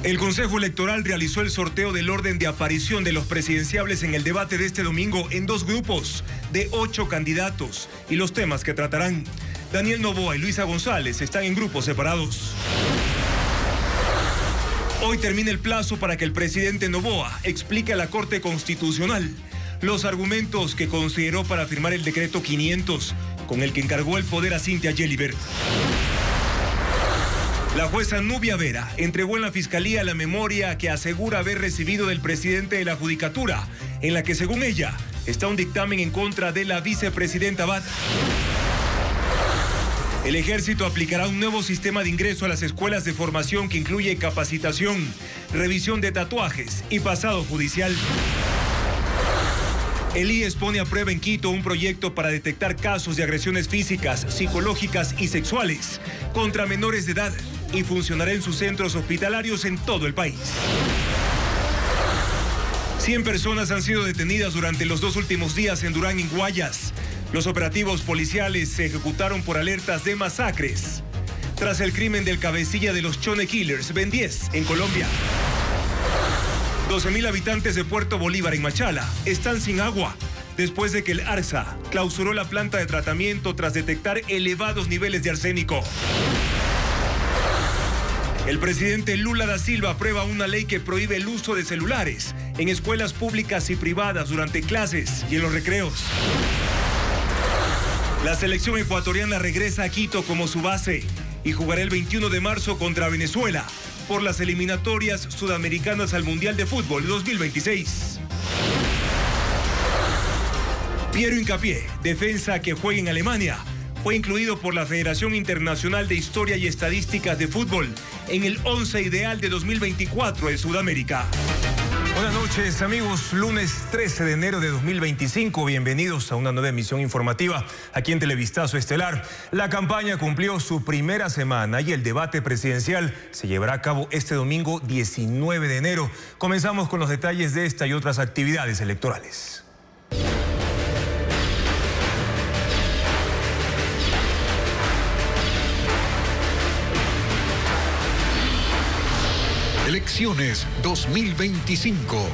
El Consejo Electoral realizó el sorteo del orden de aparición de los presidenciables en el debate de este domingo en 2 grupos de 8 candidatos y los temas que tratarán. Daniel Noboa y Luisa González están en grupos separados. Hoy termina el plazo para que el presidente Noboa explique a la Corte Constitucional los argumentos que consideró para firmar el decreto 500, con el que encargó el poder a Cynthia Gelibert. La jueza Nubia Vera entregó en la Fiscalía la memoria que asegura haber recibido del presidente de la Judicatura, en la que, según ella, está un dictamen en contra de la vicepresidenta Abad. El Ejército aplicará un nuevo sistema de ingreso a las escuelas de formación que incluye capacitación, revisión de tatuajes y pasado judicial. El IES pone a prueba en Quito un proyecto para detectar casos de agresiones físicas, psicológicas y sexuales contra menores de edad y funcionará en sus centros hospitalarios en todo el país. 100 personas han sido detenidas durante los 2 últimos días en Durán, en Guayas. Los operativos policiales se ejecutaron por alertas de masacres tras el crimen del cabecilla de los Chone Killers, Ben 10, en Colombia. 12.000 habitantes de Puerto Bolívar, en Machala, están sin agua después de que el ARSA clausuró la planta de tratamiento tras detectar elevados niveles de arsénico. El presidente Lula da Silva aprueba una ley que prohíbe el uso de celulares en escuelas públicas y privadas durante clases y en los recreos. La selección ecuatoriana regresa a Quito como su base y jugará el 21 de marzo contra Venezuela por las eliminatorias sudamericanas al Mundial de Fútbol 2026. Piero Hincapié, defensa que juega en Alemania, fue incluido por la Federación Internacional de Historia y Estadísticas de Fútbol en el 11 ideal de 2024 en Sudamérica. Buenas noches, amigos. Lunes 13 de enero de 2025. Bienvenidos a una nueva emisión informativa aquí en Televistazo Estelar. La campaña cumplió su primera semana y el debate presidencial se llevará a cabo este domingo 19 de enero. Comenzamos con los detalles de esta y otras actividades electorales. Elecciones 2025.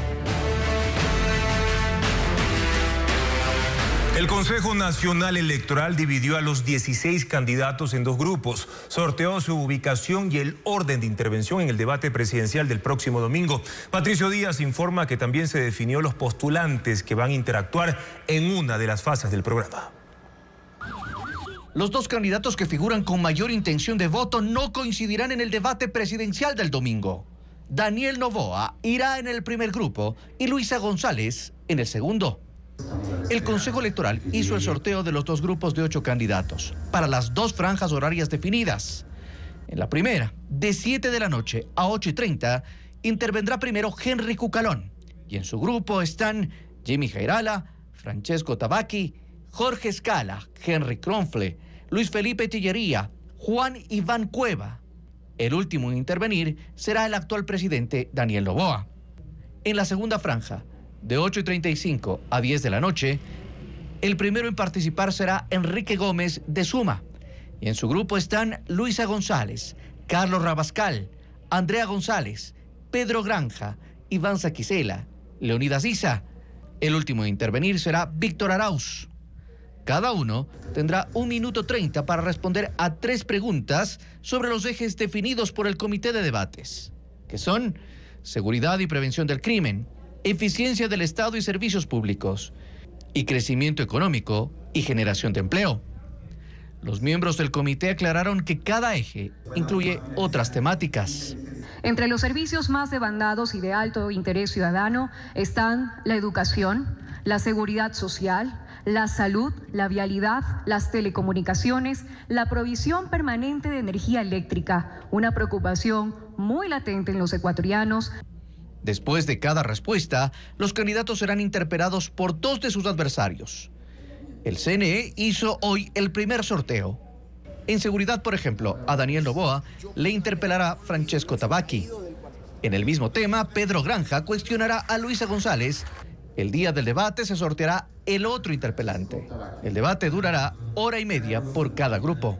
El Consejo Nacional Electoral dividió a los 16 candidatos en 2 grupos, sorteó su ubicación y el orden de intervención en el debate presidencial del próximo domingo. Patricio Díaz informa que también se definió los postulantes que van a interactuar en una de las fases del programa. Los 2 candidatos que figuran con mayor intención de voto no coincidirán en el debate presidencial del domingo. Daniel Noboa irá en el primer grupo y Luisa González en el segundo. El Consejo Electoral hizo el sorteo de los 2 grupos de 8 candidatos para las 2 franjas horarias definidas. En la primera, de 7 de la noche a 8:30, intervendrá primero Henry Cucalón. Y en su grupo están Jimmy Jairala, Francesco Tabacchi, Jorge Escala, Henry Kronfle, Luis Felipe Tillería, Juan Iván Cueva. El último en intervenir será el actual presidente Daniel Noboa. En la segunda franja, de 8:35 a 10 de la noche, el primero en participar será Enrique Gómez de Suma. Y en su grupo están Luisa González, Carlos Rabascal, Andrea González, Pedro Granja, Iván Saquicela, Leonidas Isa. El último en intervenir será Víctor Arauz. Cada uno tendrá 1 minuto 30 para responder a 3 preguntas sobre los ejes definidos por el Comité de Debates, que son seguridad y prevención del crimen, eficiencia del Estado y servicios públicos, y crecimiento económico y generación de empleo. Los miembros del comité aclararon que cada eje incluye otras temáticas. Entre los servicios más demandados y de alto interés ciudadano están la educación, la seguridad social, la salud, la vialidad, las telecomunicaciones, la provisión permanente de energía eléctrica, una preocupación muy latente en los ecuatorianos. Después de cada respuesta, los candidatos serán interpelados por 2 de sus adversarios. El CNE hizo hoy el primer sorteo. En seguridad, por ejemplo, a Daniel Noboa le interpelará Francesco Tabacchi. En el mismo tema, Pedro Granja cuestionará a Luisa González. El día del debate se sorteará el otro interpelante. El debate durará 1 hora y media por cada grupo.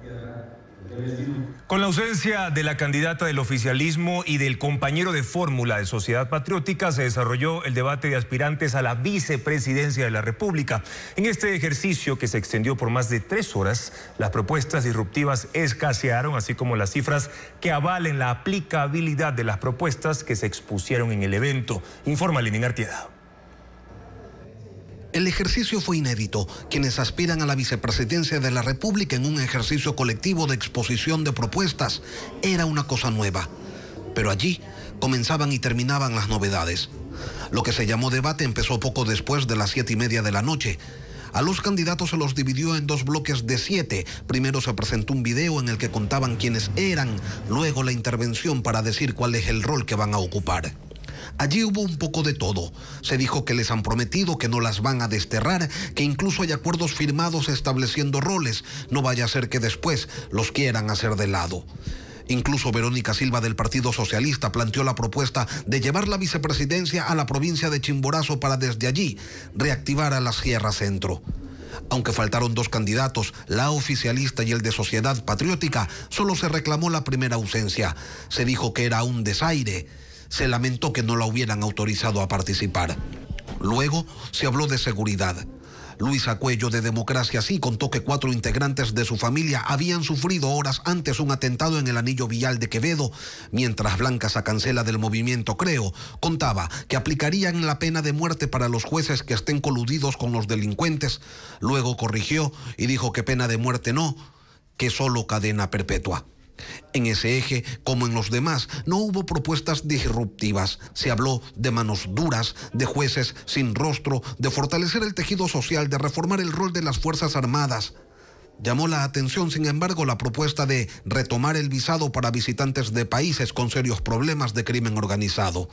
Con la ausencia de la candidata del oficialismo y del compañero de fórmula de Sociedad Patriótica, se desarrolló el debate de aspirantes a la vicepresidencia de la República. En este ejercicio, que se extendió por más de 3 horas, las propuestas disruptivas escasearon, así como las cifras que avalen la aplicabilidad de las propuestas que se expusieron en el evento. Informa Lenín Artieda. El ejercicio fue inédito. Quienes aspiran a la vicepresidencia de la República en un ejercicio colectivo de exposición de propuestas era una cosa nueva. Pero allí comenzaban y terminaban las novedades. Lo que se llamó debate empezó poco después de las 7:30 de la noche. A los candidatos se los dividió en 2 bloques de 7. Primero se presentó un video en el que contaban quiénes eran, luego la intervención para decir cuál es el rol que van a ocupar. Allí hubo un poco de todo. Se dijo que les han prometido que no las van a desterrar, que incluso hay acuerdos firmados estableciendo roles. No vaya a ser que después los quieran hacer de lado. Incluso Verónica Silva del Partido Socialista planteó la propuesta de llevar la vicepresidencia a la provincia de Chimborazo para desde allí reactivar a la Sierra Centro. Aunque faltaron 2 candidatos, la oficialista y el de Sociedad Patriótica, solo se reclamó la primera ausencia. Se dijo que era un desaire. Se lamentó que no la hubieran autorizado a participar. Luego se habló de seguridad. Luisa Cuello, de Democracia Sí, contó que 4 integrantes de su familia habían sufrido horas antes un atentado en el anillo vial de Quevedo, mientras Blanca Sacancela, del movimiento Creo, contaba que aplicarían la pena de muerte para los jueces que estén coludidos con los delincuentes. Luego corrigió y dijo que pena de muerte no, que solo cadena perpetua. En ese eje, como en los demás, no hubo propuestas disruptivas. Se habló de manos duras, de jueces sin rostro, de fortalecer el tejido social, de reformar el rol de las Fuerzas Armadas. Llamó la atención, sin embargo, la propuesta de retomar el visado para visitantes de países con serios problemas de crimen organizado.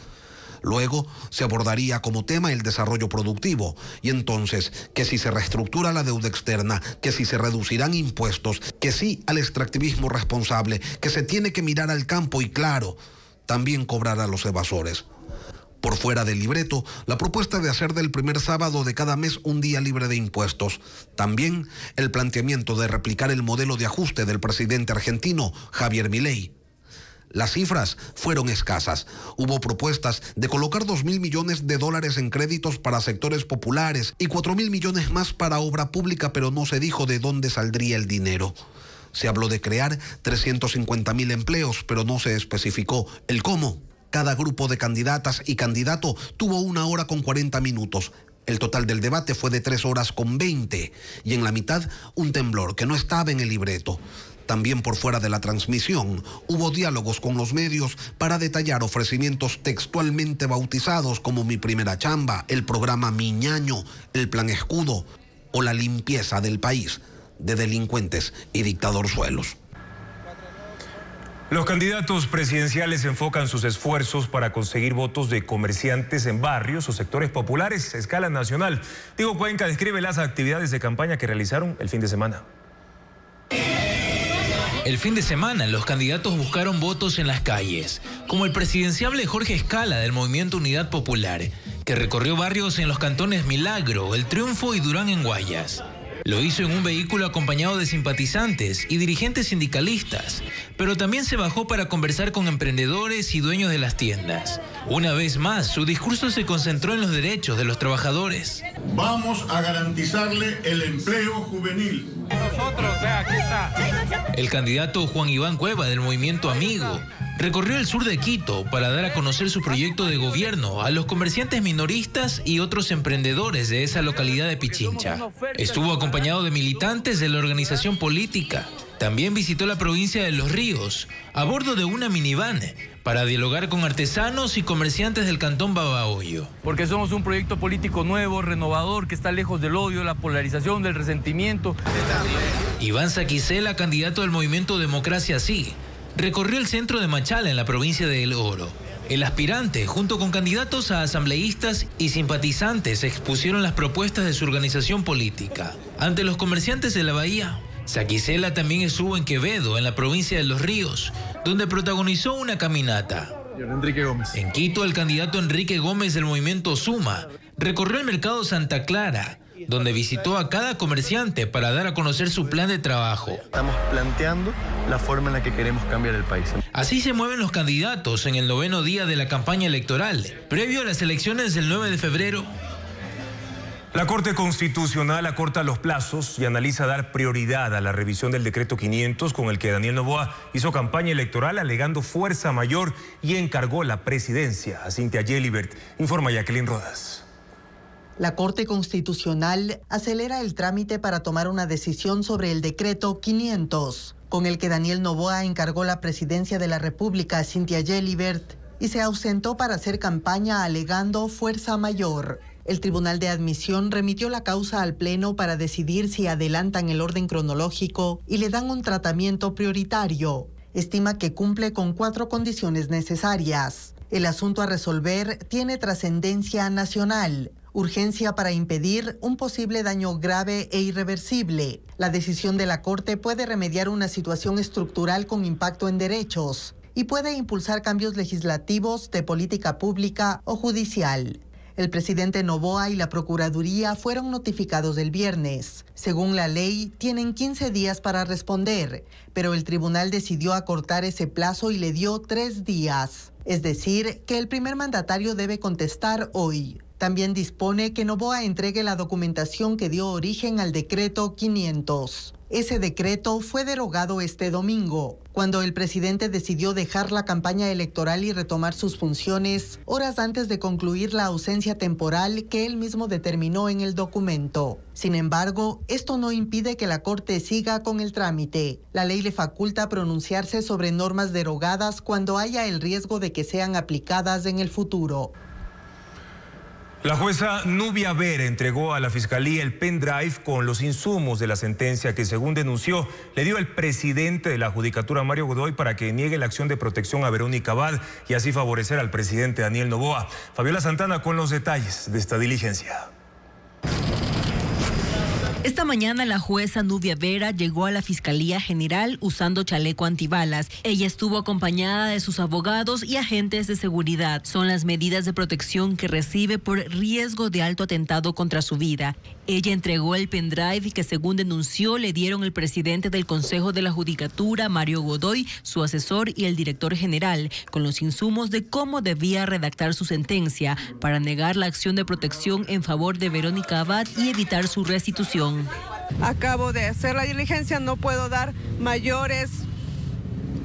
Luego se abordaría como tema el desarrollo productivo y entonces que si se reestructura la deuda externa, que si se reducirán impuestos, que sí al extractivismo responsable, que se tiene que mirar al campo y claro, también cobrar a los evasores. Por fuera del libreto, la propuesta de hacer del primer sábado de cada mes un día libre de impuestos. También el planteamiento de replicar el modelo de ajuste del presidente argentino Javier Milei. Las cifras fueron escasas. Hubo propuestas de colocar $2.000 millones en créditos para sectores populares y 4.000 millones más para obra pública, pero no se dijo de dónde saldría el dinero. Se habló de crear 350.000 empleos, pero no se especificó el cómo. Cada grupo de candidatas y candidato tuvo 1 hora con 40 minutos. El total del debate fue de 3 horas con 20 y en la mitad un temblor que no estaba en el libreto. También por fuera de la transmisión hubo diálogos con los medios para detallar ofrecimientos textualmente bautizados como Mi Primera Chamba, el programa Mi Ñaño, el Plan Escudo o la limpieza del país de delincuentes y dictadorzuelos. Los candidatos presidenciales enfocan sus esfuerzos para conseguir votos de comerciantes en barrios o sectores populares a escala nacional. Diego Cuenca describe las actividades de campaña que realizaron el fin de semana. El fin de semana, los candidatos buscaron votos en las calles, como el presidenciable Jorge Escala del Movimiento Unidad Popular, que recorrió barrios en los cantones Milagro, El Triunfo y Durán en Guayas. Lo hizo en un vehículo acompañado de simpatizantes y dirigentes sindicalistas, pero también se bajó para conversar con emprendedores y dueños de las tiendas. Una vez más, su discurso se concentró en los derechos de los trabajadores. Vamos a garantizarle el empleo juvenil. Aquí está. El candidato Juan Iván Cueva del Movimiento Amigo recorrió el sur de Quito para dar a conocer su proyecto de gobierno a los comerciantes minoristas y otros emprendedores de esa localidad de Pichincha. Estuvo acompañado de militantes de la organización política. También visitó la provincia de Los Ríos a bordo de una minivan para dialogar con artesanos y comerciantes del cantón Babahoyo. Porque somos un proyecto político nuevo, renovador, que está lejos del odio, la polarización, del resentimiento. Iván Saquicela, candidato del Movimiento Democracia Sí, recorrió el centro de Machala en la provincia de El Oro. El aspirante, junto con candidatos a asambleístas y simpatizantes, expusieron las propuestas de su organización política. Ante los comerciantes de la bahía, Saquicela también estuvo en Quevedo, en la provincia de Los Ríos, donde protagonizó una caminata. En Quito, el candidato Enrique Gómez del Movimiento Suma recorrió el mercado Santa Clara donde visitó a cada comerciante para dar a conocer su plan de trabajo. Estamos planteando la forma en la que queremos cambiar el país. Así se mueven los candidatos en el 9º día de la campaña electoral, previo a las elecciones del 9 de febrero. La Corte Constitucional acorta los plazos y analiza dar prioridad a la revisión del decreto 500 con el que Daniel Noboa hizo campaña electoral alegando fuerza mayor y encargó la presidencia a Cynthia Gelibert, informa Jacqueline Rodas. La Corte Constitucional acelera el trámite para tomar una decisión sobre el decreto 500, con el que Daniel Noboa encargó la presidencia de la República a Cynthia Gelibert y se ausentó para hacer campaña alegando fuerza mayor. El Tribunal de Admisión remitió la causa al Pleno para decidir si adelantan el orden cronológico y le dan un tratamiento prioritario. Estima que cumple con 4 condiciones necesarias. El asunto a resolver tiene trascendencia nacional, urgencia para impedir un posible daño grave e irreversible. La decisión de la Corte puede remediar una situación estructural con impacto en derechos y puede impulsar cambios legislativos, de política pública o judicial. El presidente Noboa y la Procuraduría fueron notificados el viernes. Según la ley, tienen 15 días para responder, pero el tribunal decidió acortar ese plazo y le dio 3 días. Es decir, que el primer mandatario debe contestar hoy. También dispone que Noboa entregue la documentación que dio origen al decreto 500. Ese decreto fue derogado este domingo, cuando el presidente decidió dejar la campaña electoral y retomar sus funciones horas antes de concluir la ausencia temporal que él mismo determinó en el documento. Sin embargo, esto no impide que la Corte siga con el trámite. La ley le faculta pronunciarse sobre normas derogadas cuando haya el riesgo de que sean aplicadas en el futuro. La jueza Nubia Vera entregó a la Fiscalía el pendrive con los insumos de la sentencia que, según denunció, le dio el presidente de la Judicatura, Mario Godoy, para que niegue la acción de protección a Verónica Abad y así favorecer al presidente Daniel Noboa. Fabiola Santana con los detalles de esta diligencia. Esta mañana la jueza Nubia Vera llegó a la Fiscalía General usando chaleco antibalas. Ella estuvo acompañada de sus abogados y agentes de seguridad. Son las medidas de protección que recibe por riesgo de alto atentado contra su vida. Ella entregó el pendrive que, según denunció, le dieron el presidente del Consejo de la Judicatura, Mario Godoy, su asesor y el director general, con los insumos de cómo debía redactar su sentencia para negar la acción de protección en favor de Verónica Abad y evitar su restitución. Acabo de hacer la diligencia, no puedo dar mayores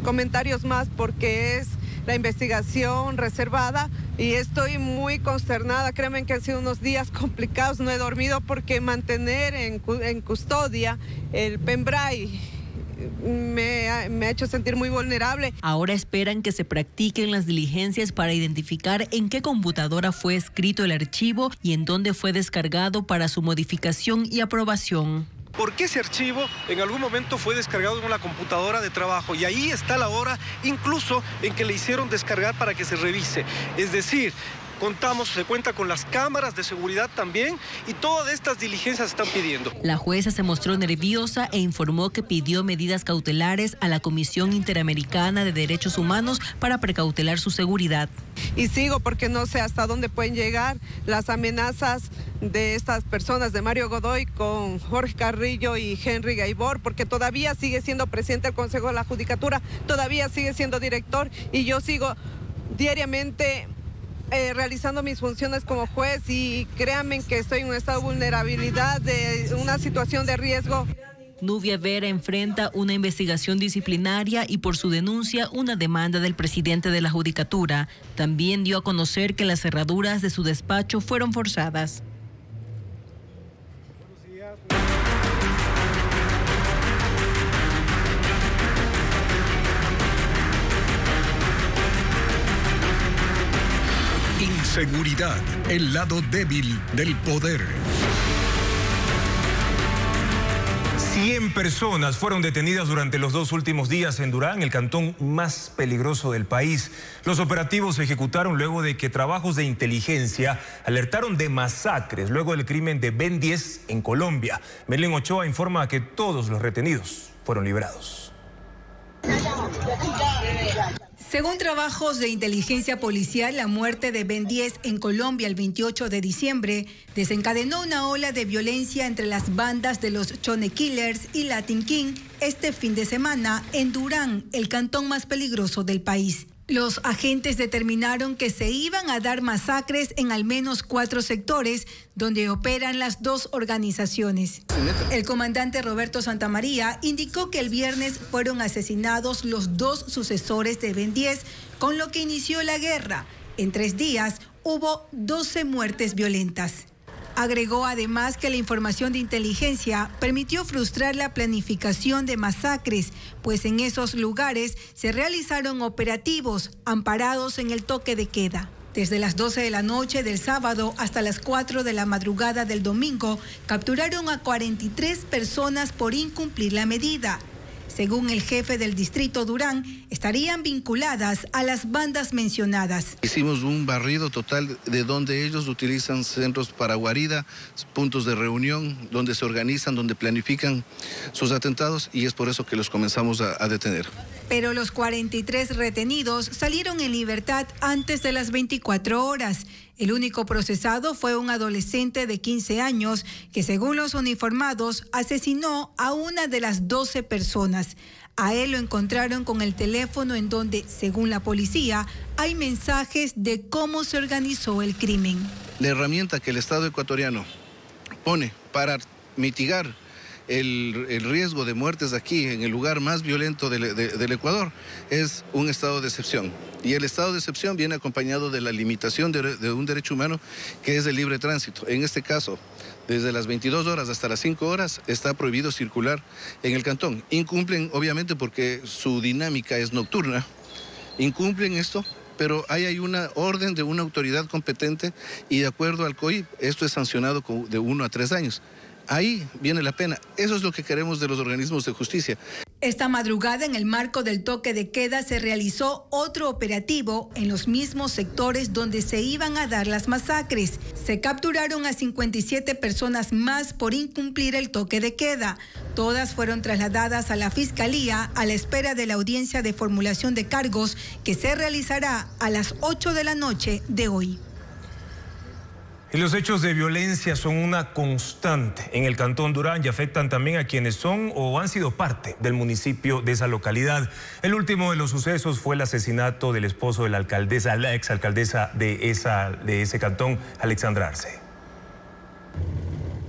comentarios más porque es la investigación reservada y estoy muy consternada. Créanme que han sido unos días complicados, no he dormido porque mantener en custodia el pendrive me ha hecho sentir muy vulnerable. Ahora esperan que se practiquen las diligencias para identificar en qué computadora fue escrito el archivo y en dónde fue descargado para su modificación y aprobación. Porque ese archivo en algún momento fue descargado en una computadora de trabajo y ahí está la hora incluso en que le hicieron descargar para que se revise. Es decir, se cuenta con las cámaras de seguridad también y todas estas diligencias están pidiendo. La jueza se mostró nerviosa e informó que pidió medidas cautelares a la Comisión Interamericana de Derechos Humanos para precautelar su seguridad. Y sigo porque no sé hasta dónde pueden llegar las amenazas de estas personas, de Mario Godoy con Jorge Carrillo y Henry Gaibor, porque todavía sigue siendo presidente del Consejo de la Judicatura, todavía sigue siendo director y yo sigo diariamente realizando mis funciones como juez y créanme que estoy en un estado de vulnerabilidad, de una situación de riesgo. Nubia Vera enfrenta una investigación disciplinaria y por su denuncia una demanda del presidente de la Judicatura. También dio a conocer que las cerraduras de su despacho fueron forzadas. Inseguridad, el lado débil del poder. 100 personas fueron detenidas durante los 2 últimos días en Durán, el cantón más peligroso del país. Los operativos se ejecutaron luego de que trabajos de inteligencia alertaron de masacres luego del crimen de Ben 10 en Colombia. Merlin Ochoa informa que todos los retenidos fueron liberados. Según trabajos de inteligencia policial, la muerte de Ben 10 en Colombia el 28 de diciembre desencadenó una ola de violencia entre las bandas de los Chone Killers y Latin King este fin de semana en Durán, el cantón más peligroso del país. Los agentes determinaron que se iban a dar masacres en al menos 4 sectores donde operan las dos organizaciones. El comandante Roberto Santamaría indicó que el viernes fueron asesinados los 2 sucesores de Ben 10, con lo que inició la guerra. En 3 días hubo 12 muertes violentas. Agregó además que la información de inteligencia permitió frustrar la planificación de masacres, pues en esos lugares se realizaron operativos amparados en el toque de queda. Desde las 12 de la noche del sábado hasta las 4 de la madrugada del domingo, capturaron a 43 personas por incumplir la medida. Según el jefe del distrito Durán, estarían vinculadas a las bandas mencionadas. Hicimos un barrido total de donde ellos utilizan centros para guarida, puntos de reunión, donde se organizan, donde planifican sus atentados, y es por eso que los comenzamos a detener. Pero los 43 retenidos salieron en libertad antes de las 24 horas. El único procesado fue un adolescente de 15 años que, según los uniformados, asesinó a una de las 12 personas. A él lo encontraron con el teléfono en donde, según la policía, hay mensajes de cómo se organizó el crimen. La herramienta que el Estado ecuatoriano pone para mitigar el riesgo de muertes aquí, en el lugar más violento del Ecuador, es un estado de excepción. Y el estado de excepción viene acompañado de la limitación de un derecho humano, que es el libre tránsito. En este caso, desde las 22 horas hasta las 5 horas está prohibido circular en el cantón. Incumplen, obviamente, porque su dinámica es nocturna. Incumplen esto, pero ahí hay una orden de una autoridad competente y, de acuerdo al COIP, esto es sancionado de 1 a 3 años. Ahí viene la pena. Eso es lo que queremos de los organismos de justicia. Esta madrugada, en el marco del toque de queda, se realizó otro operativo en los mismos sectores donde se iban a dar las masacres. Se capturaron a 57 personas más por incumplir el toque de queda. Todas fueron trasladadas a la Fiscalía a la espera de la audiencia de formulación de cargos que se realizará a las 8 de la noche de hoy. Y los hechos de violencia son una constante en el cantón Durán y afectan también a quienes son o han sido parte del municipio de esa localidad. El último de los sucesos fue el asesinato del esposo de la alcaldesa, la exalcaldesa de ese cantón, Alexandra Arce.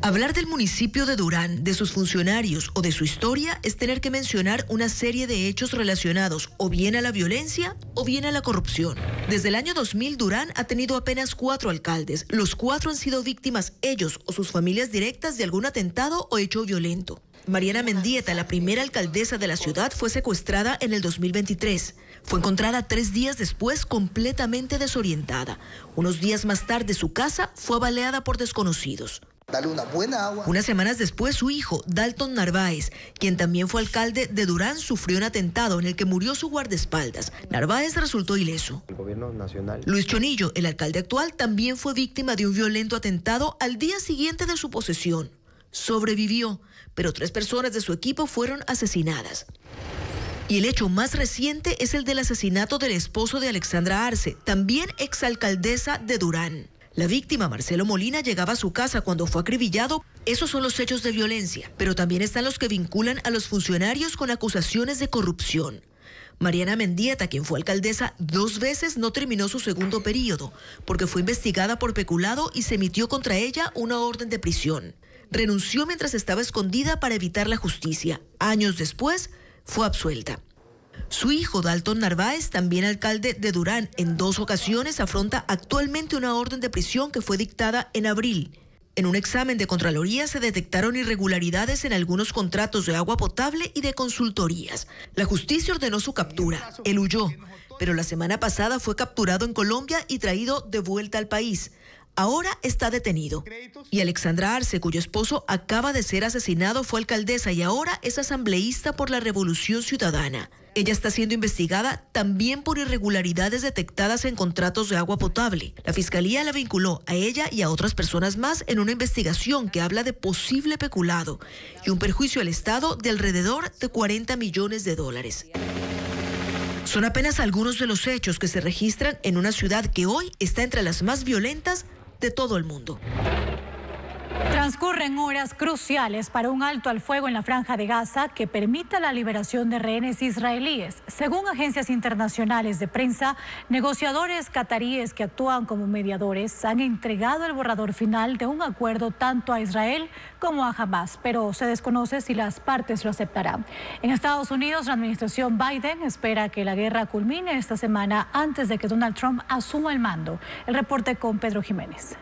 Hablar del municipio de Durán, de sus funcionarios o de su historia es tener que mencionar una serie de hechos relacionados o bien a la violencia o bien a la corrupción. Desde el año 2000, Durán ha tenido apenas 4 alcaldes. Los 4 han sido víctimas, ellos o sus familias directas, de algún atentado o hecho violento. Mariana Mendieta, la primera alcaldesa de la ciudad, fue secuestrada en el 2023. Fue encontrada 3 días después completamente desorientada. Unos días más tarde, su casa fue baleada por desconocidos. Dale una buena agua. Unas semanas después, su hijo, Dalton Narváez, quien también fue alcalde de Durán, sufrió un atentado en el que murió su guardaespaldas. Narváez resultó ileso. El gobierno nacional. Luis Chonillo, el alcalde actual, también fue víctima de un violento atentado al día siguiente de su posesión. Sobrevivió, pero 3 personas de su equipo fueron asesinadas. Y el hecho más reciente es el del asesinato del esposo de Alexandra Arce, también exalcaldesa de Durán. La víctima, Marcelo Molina, llegaba a su casa cuando fue acribillado. Esos son los hechos de violencia, pero también están los que vinculan a los funcionarios con acusaciones de corrupción. Mariana Mendieta, quien fue alcaldesa 2 veces, no terminó su segundo periodo, porque fue investigada por peculado y se emitió contra ella una orden de prisión. Renunció mientras estaba escondida para evitar la justicia. Años después, fue absuelta. Su hijo, Dalton Narváez, también alcalde de Durán, en 2 ocasiones afronta actualmente una orden de prisión que fue dictada en abril. En un examen de Contraloría se detectaron irregularidades en algunos contratos de agua potable y de consultorías. La justicia ordenó su captura. Él huyó, pero la semana pasada fue capturado en Colombia y traído de vuelta al país. Ahora está detenido. Y Alexandra Arce, cuyo esposo acaba de ser asesinado, fue alcaldesa y ahora es asambleísta por la Revolución Ciudadana. Ella está siendo investigada también por irregularidades detectadas en contratos de agua potable. La Fiscalía la vinculó a ella y a otras personas más en una investigación que habla de posible peculado y un perjuicio al Estado de alrededor de $40 millones. Son apenas algunos de los hechos que se registran en una ciudad que hoy está entre las más violentas de todo el mundo. Transcurren horas cruciales para un alto al fuego en la Franja de Gaza que permita la liberación de rehenes israelíes. Según agencias internacionales de prensa, negociadores cataríes que actúan como mediadores han entregado el borrador final de un acuerdo tanto a Israel como a Hamas, pero se desconoce si las partes lo aceptarán. En Estados Unidos, la administración Biden espera que la guerra culmine esta semana antes de que Donald Trump asuma el mando. El reporte con Pedro Jiménez.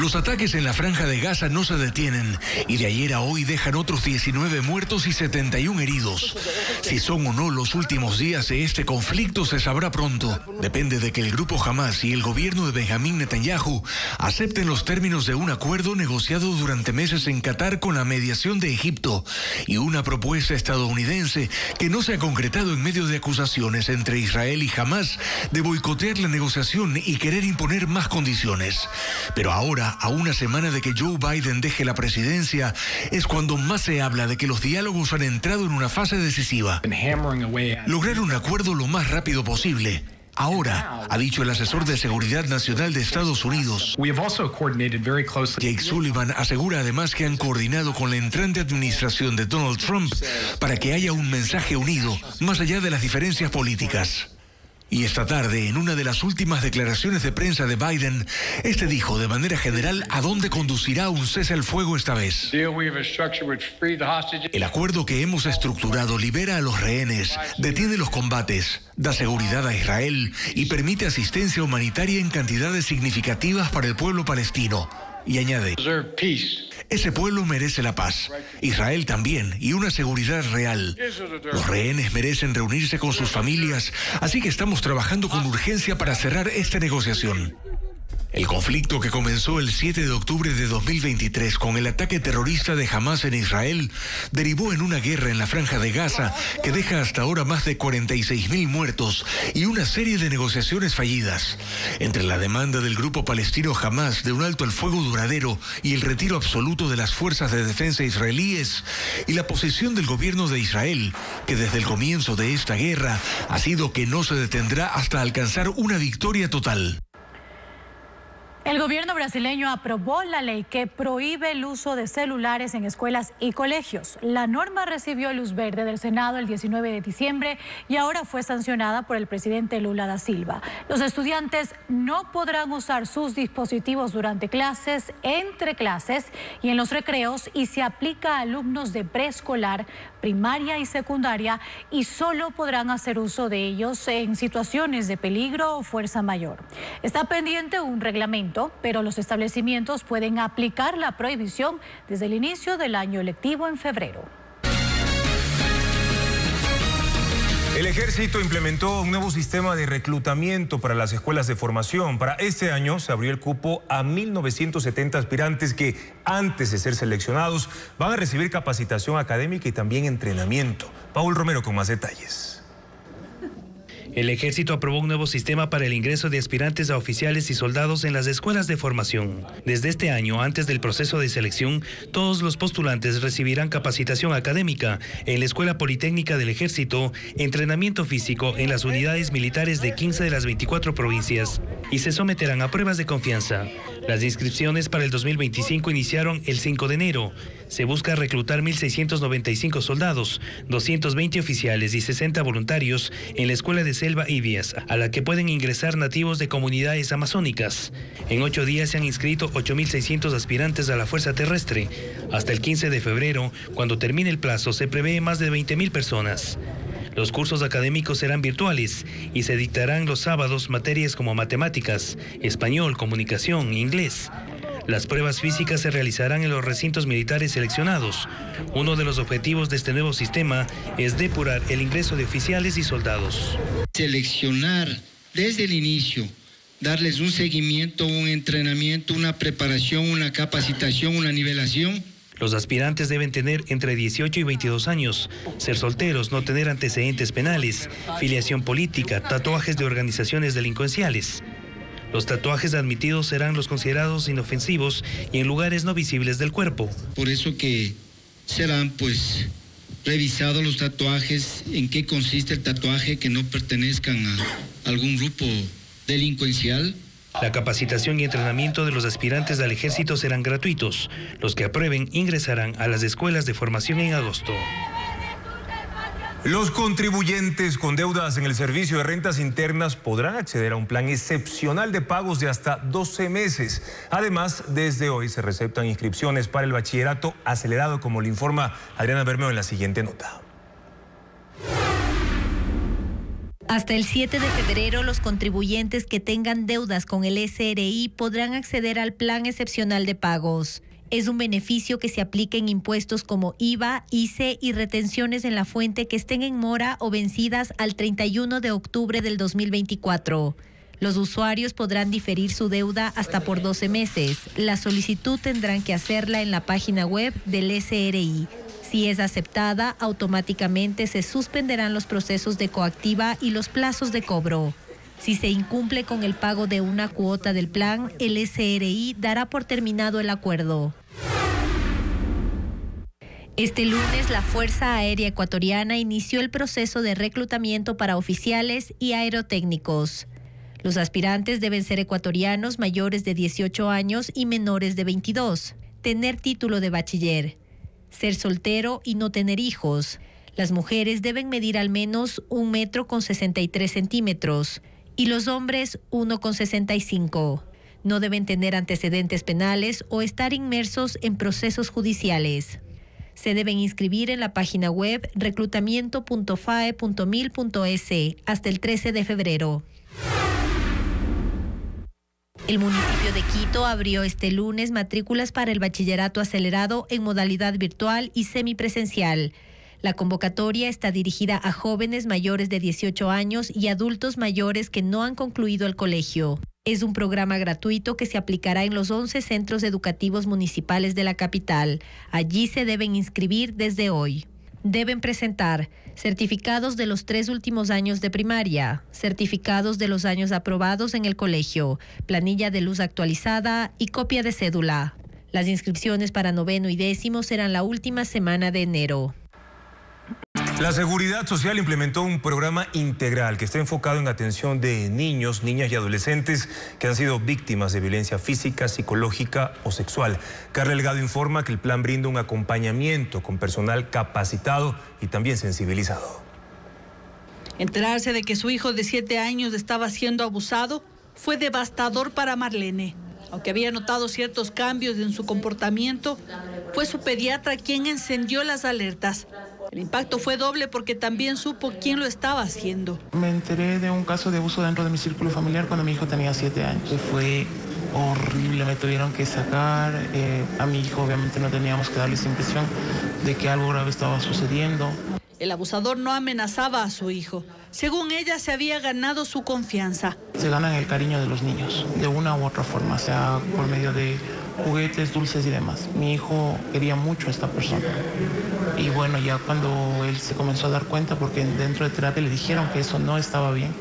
Los ataques en la Franja de Gaza no se detienen y de ayer a hoy dejan otros 19 muertos y 71 heridos. Si son o no los últimos días de este conflicto se sabrá pronto. Depende de que el grupo Hamas y el gobierno de Benjamín Netanyahu acepten los términos de un acuerdo negociado durante meses en Qatar con la mediación de Egipto y una propuesta estadounidense que no se ha concretado en medio de acusaciones entre Israel y Hamas de boicotear la negociación y querer imponer más condiciones. Pero ahora, a una semana de que Joe Biden deje la presidencia, es cuando más se habla de que los diálogos han entrado en una fase decisiva. Lograr un acuerdo lo más rápido posible. Ahora, ha dicho el asesor de Seguridad Nacional de Estados Unidos. Jake Sullivan asegura además que han coordinado con la entrante administración de Donald Trump para que haya un mensaje unido, más allá de las diferencias políticas. Y esta tarde, en una de las últimas declaraciones de prensa de Biden, este dijo de manera general a dónde conducirá un cese al fuego esta vez. El acuerdo que hemos estructurado libera a los rehenes, detiene los combates, da seguridad a Israel y permite asistencia humanitaria en cantidades significativas para el pueblo palestino. Y añade: ese pueblo merece la paz, Israel también, y una seguridad real. Los rehenes merecen reunirse con sus familias, así que estamos trabajando con urgencia para cerrar esta negociación. El conflicto que comenzó el 7 de octubre de 2023 con el ataque terrorista de Hamas en Israel derivó en una guerra en la Franja de Gaza que deja hasta ahora más de 46.000 muertos y una serie de negociaciones fallidas. Entre la demanda del grupo palestino Hamas de un alto al fuego duradero y el retiro absoluto de las fuerzas de defensa israelíes y la posición del gobierno de Israel, que desde el comienzo de esta guerra ha sido que no se detendrá hasta alcanzar una victoria total. El gobierno brasileño aprobó la ley que prohíbe el uso de celulares en escuelas y colegios. La norma recibió luz verde del Senado el 19 de diciembre y ahora fue sancionada por el presidente Lula da Silva. Los estudiantes no podrán usar sus dispositivos durante clases, entre clases y en los recreos, y se aplica a alumnos de preescolar, primaria y secundaria, y solo podrán hacer uso de ellos en situaciones de peligro o fuerza mayor. Está pendiente un reglamento, pero los establecimientos pueden aplicar la prohibición desde el inicio del año lectivo en febrero. El ejército implementó un nuevo sistema de reclutamiento para las escuelas de formación. Para este año se abrió el cupo a 1.970 aspirantes que, antes de ser seleccionados, van a recibir capacitación académica y también entrenamiento. Paul Romero con más detalles. El ejército aprobó un nuevo sistema para el ingreso de aspirantes a oficiales y soldados en las escuelas de formación. Desde este año, antes del proceso de selección, todos los postulantes recibirán capacitación académica en la Escuela Politécnica del Ejército, entrenamiento físico en las unidades militares de 15 de las 24 provincias y se someterán a pruebas de confianza. Las inscripciones para el 2025 iniciaron el 5 de enero. Se busca reclutar 1.695 soldados, 220 oficiales y 60 voluntarios en la Escuela de Selva Ibias, a la que pueden ingresar nativos de comunidades amazónicas. En 8 días se han inscrito 8.600 aspirantes a la Fuerza Terrestre. Hasta el 15 de febrero, cuando termine el plazo, se prevé más de 20.000 personas. Los cursos académicos serán virtuales y se dictarán los sábados materias como matemáticas, español, comunicación, inglés. Las pruebas físicas se realizarán en los recintos militares seleccionados. Uno de los objetivos de este nuevo sistema es depurar el ingreso de oficiales y soldados. Seleccionar desde el inicio, darles un seguimiento, un entrenamiento, una preparación, una capacitación, una nivelación. Los aspirantes deben tener entre 18 y 22 años, ser solteros, no tener antecedentes penales, filiación política, tatuajes de organizaciones delincuenciales. Los tatuajes admitidos serán los considerados inofensivos y en lugares no visibles del cuerpo. Por eso que serán revisado los tatuajes, en qué consiste el tatuaje, que no pertenezcan a algún grupo delincuencial. La capacitación y entrenamiento de los aspirantes al ejército serán gratuitos. Los que aprueben ingresarán a las escuelas de formación en agosto. Los contribuyentes con deudas en el Servicio de Rentas Internas podrán acceder a un plan excepcional de pagos de hasta 12 meses. Además, desde hoy se receptan inscripciones para el bachillerato acelerado, como le informa Adriana Bermeo en la siguiente nota. Hasta el 7 de febrero, los contribuyentes que tengan deudas con el SRI podrán acceder al Plan Excepcional de Pagos. Es un beneficio que se aplica en impuestos como IVA, ICE y retenciones en la fuente que estén en mora o vencidas al 31 de octubre del 2024. Los usuarios podrán diferir su deuda hasta por 12 meses. La solicitud tendrán que hacerla en la página web del SRI. Si es aceptada, automáticamente se suspenderán los procesos de coactiva y los plazos de cobro. Si se incumple con el pago de una cuota del plan, el SRI dará por terminado el acuerdo. Este lunes, la Fuerza Aérea Ecuatoriana inició el proceso de reclutamiento para oficiales y aerotécnicos. Los aspirantes deben ser ecuatorianos mayores de 18 años y menores de 22, tener título de bachiller, ser soltero y no tener hijos. Las mujeres deben medir al menos 1,63 metros y los hombres 1,65. No deben tener antecedentes penales o estar inmersos en procesos judiciales. Se deben inscribir en la página web reclutamiento.fae.mil.es hasta el 13 de febrero. El municipio de Quito abrió este lunes matrículas para el bachillerato acelerado en modalidad virtual y semipresencial. La convocatoria está dirigida a jóvenes mayores de 18 años y adultos mayores que no han concluido el colegio. Es un programa gratuito que se aplicará en los 11 centros educativos municipales de la capital. Allí se deben inscribir desde hoy. Deben presentar certificados de los 3 últimos años de primaria, certificados de los años aprobados en el colegio, planilla de luz actualizada y copia de cédula. Las inscripciones para 9º y 10º serán la última semana de enero. La Seguridad Social implementó un programa integral que está enfocado en atención de niños, niñas y adolescentes que han sido víctimas de violencia física, psicológica o sexual. Carla Delgado informa que el plan brinda un acompañamiento con personal capacitado y también sensibilizado. Enterarse de que su hijo de 7 años estaba siendo abusado fue devastador para Marlene. Aunque había notado ciertos cambios en su comportamiento, fue su pediatra quien encendió las alertas. El impacto fue doble porque también supo quién lo estaba haciendo. Me enteré de un caso de abuso dentro de mi círculo familiar cuando mi hijo tenía 7 años. Fue horrible, me tuvieron que sacar. A mi hijo obviamente no teníamos que darle esa impresión de que algo grave estaba sucediendo. El abusador no amenazaba a su hijo. Según ella, se había ganado su confianza. Se ganan el cariño de los niños, de una u otra forma, sea por medio de juguetes, dulces y demás. Mi hijo quería mucho a esta persona. Y bueno, ya cuando él se comenzó a dar cuenta, porque dentro de terapia le dijeron que eso no estaba bien,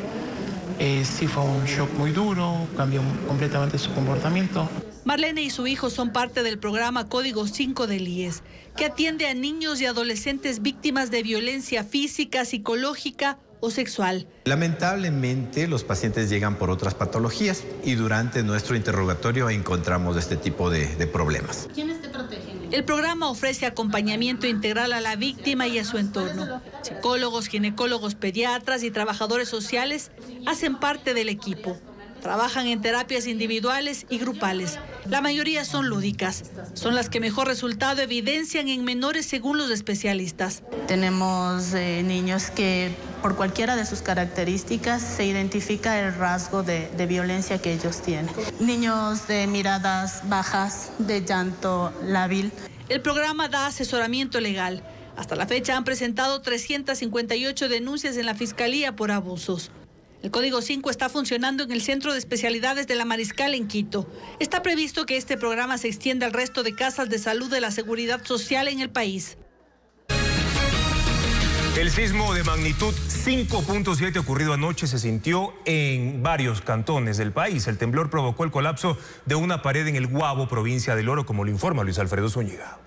sí fue un shock muy duro, cambió completamente su comportamiento. Marlene y su hijo son parte del programa Código 5 del IES, que atiende a niños y adolescentes víctimas de violencia física, psicológica o sexual. Lamentablemente los pacientes llegan por otras patologías y durante nuestro interrogatorio encontramos este tipo de problemas. ¿Quiénes te protegen? El programa ofrece acompañamiento integral a la víctima y a su entorno. Psicólogos, ginecólogos, pediatras y trabajadores sociales hacen parte del equipo. Trabajan en terapias individuales y grupales. La mayoría son lúdicas. Son las que mejor resultado evidencian en menores según los especialistas. Tenemos niños que por cualquiera de sus características se identifica el rasgo de violencia que ellos tienen. Niños de miradas bajas, de llanto lábil. El programa da asesoramiento legal. Hasta la fecha han presentado 358 denuncias en la Fiscalía por abusos. El Código 5 está funcionando en el Centro de Especialidades de la Mariscal en Quito. Está previsto que este programa se extienda al resto de casas de salud de la Seguridad Social en el país. El sismo de magnitud 5.7 ocurrido anoche se sintió en varios cantones del país. El temblor provocó el colapso de una pared en el Guabo, provincia del Oro, como lo informa Luis Alfredo Zúñiga.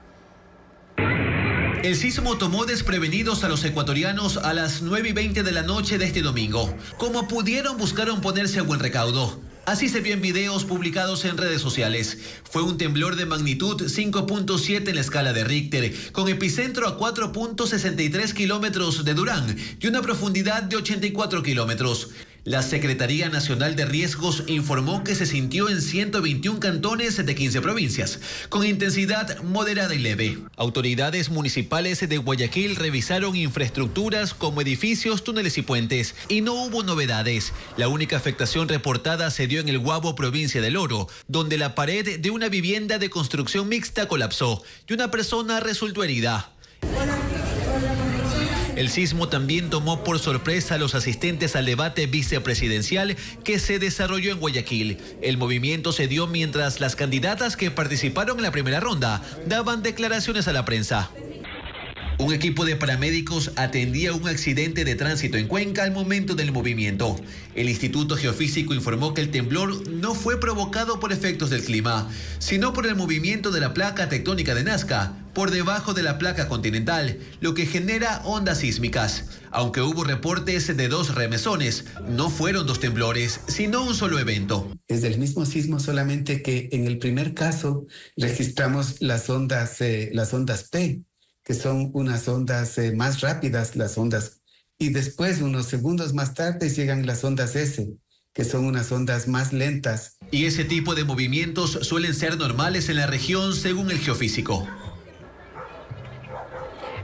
El sismo tomó desprevenidos a los ecuatorianos a las 9:20 de la noche de este domingo. Como pudieron, buscaron ponerse a buen recaudo. Así se vio en videos publicados en redes sociales. Fue un temblor de magnitud 5.7 en la escala de Richter, con epicentro a 4.63 kilómetros de Durán y una profundidad de 84 kilómetros. La Secretaría Nacional de Riesgos informó que se sintió en 121 cantones de 15 provincias, con intensidad moderada y leve. Autoridades municipales de Guayaquil revisaron infraestructuras como edificios, túneles y puentes, y no hubo novedades. La única afectación reportada se dio en el Guabo, provincia del Oro, donde la pared de una vivienda de construcción mixta colapsó y una persona resultó herida. El sismo también tomó por sorpresa a los asistentes al debate vicepresidencial que se desarrolló en Guayaquil. El movimiento se dio mientras las candidatas que participaron en la primera ronda daban declaraciones a la prensa. Un equipo de paramédicos atendía un accidente de tránsito en Cuenca al momento del movimiento. El Instituto Geofísico informó que el temblor no fue provocado por efectos del clima, sino por el movimiento de la placa tectónica de Nazca por debajo de la placa continental, lo que genera ondas sísmicas. Aunque hubo reportes de 2 remesones, no fueron 2 temblores, sino un solo evento. Es del mismo sismo, solamente que en el primer caso registramos las ondas P, que son unas ondas más rápidas, las ondas, y después, unos segundos más tarde, llegan las ondas S, que son unas ondas más lentas. Y ese tipo de movimientos suelen ser normales en la región, según el geofísico.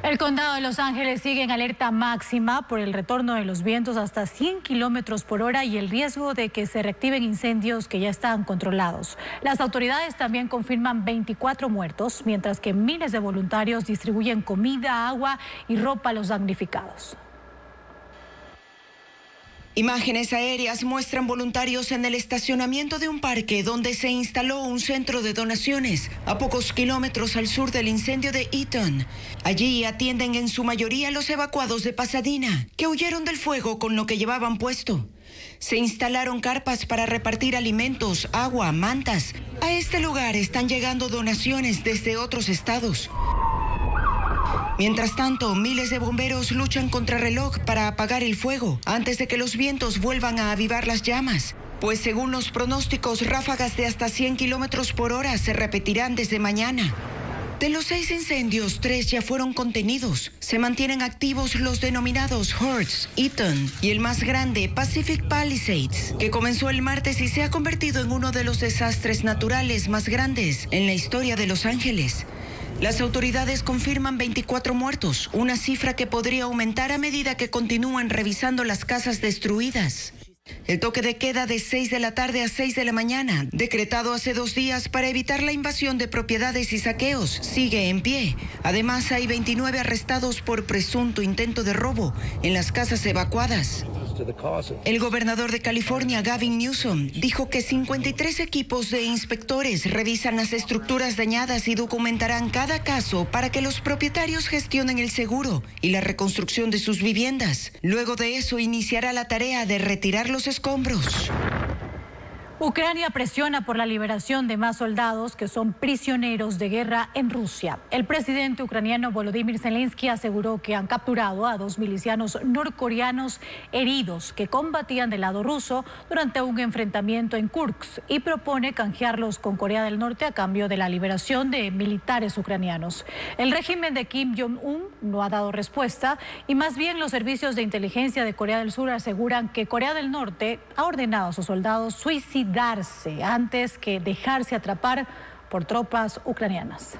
El condado de Los Ángeles sigue en alerta máxima por el retorno de los vientos hasta 100 kilómetros por hora y el riesgo de que se reactiven incendios que ya están controlados. Las autoridades también confirman 24 muertos, mientras que miles de voluntarios distribuyen comida, agua y ropa a los damnificados. Imágenes aéreas muestran voluntarios en el estacionamiento de un parque donde se instaló un centro de donaciones a pocos kilómetros al sur del incendio de Eaton. Allí atienden en su mayoría los evacuados de Pasadena, que huyeron del fuego con lo que llevaban puesto. Se instalaron carpas para repartir alimentos, agua, mantas. A este lugar están llegando donaciones desde otros estados. Mientras tanto, miles de bomberos luchan contra reloj para apagar el fuego antes de que los vientos vuelvan a avivar las llamas. Pues según los pronósticos, ráfagas de hasta 100 kilómetros por hora se repetirán desde mañana. De los 6 incendios, 3 ya fueron contenidos. Se mantienen activos los denominados Hertz, Eaton y el más grande, Pacific Palisades, que comenzó el martes y se ha convertido en uno de los desastres naturales más grandes en la historia de Los Ángeles. Las autoridades confirman 24 muertos, una cifra que podría aumentar a medida que continúan revisando las casas destruidas. El toque de queda de 6 de la tarde a 6 de la mañana, decretado hace 2 días para evitar la invasión de propiedades y saqueos, sigue en pie. Además, hay 29 arrestados por presunto intento de robo en las casas evacuadas. El gobernador de California, Gavin Newsom, dijo que 53 equipos de inspectores revisan las estructuras dañadas y documentarán cada caso para que los propietarios gestionen el seguro y la reconstrucción de sus viviendas. Luego de eso, iniciará la tarea de retirar los escombros. Ucrania presiona por la liberación de más soldados que son prisioneros de guerra en Rusia. El presidente ucraniano Volodymyr Zelensky aseguró que han capturado a 2 milicianos norcoreanos heridos que combatían del lado ruso durante un enfrentamiento en Kursk y propone canjearlos con Corea del Norte a cambio de la liberación de militares ucranianos. El régimen de Kim Jong-un no ha dado respuesta y más bien los servicios de inteligencia de Corea del Sur aseguran que Corea del Norte ha ordenado a sus soldados suicidarse antes que dejarse atrapar por tropas ucranianas.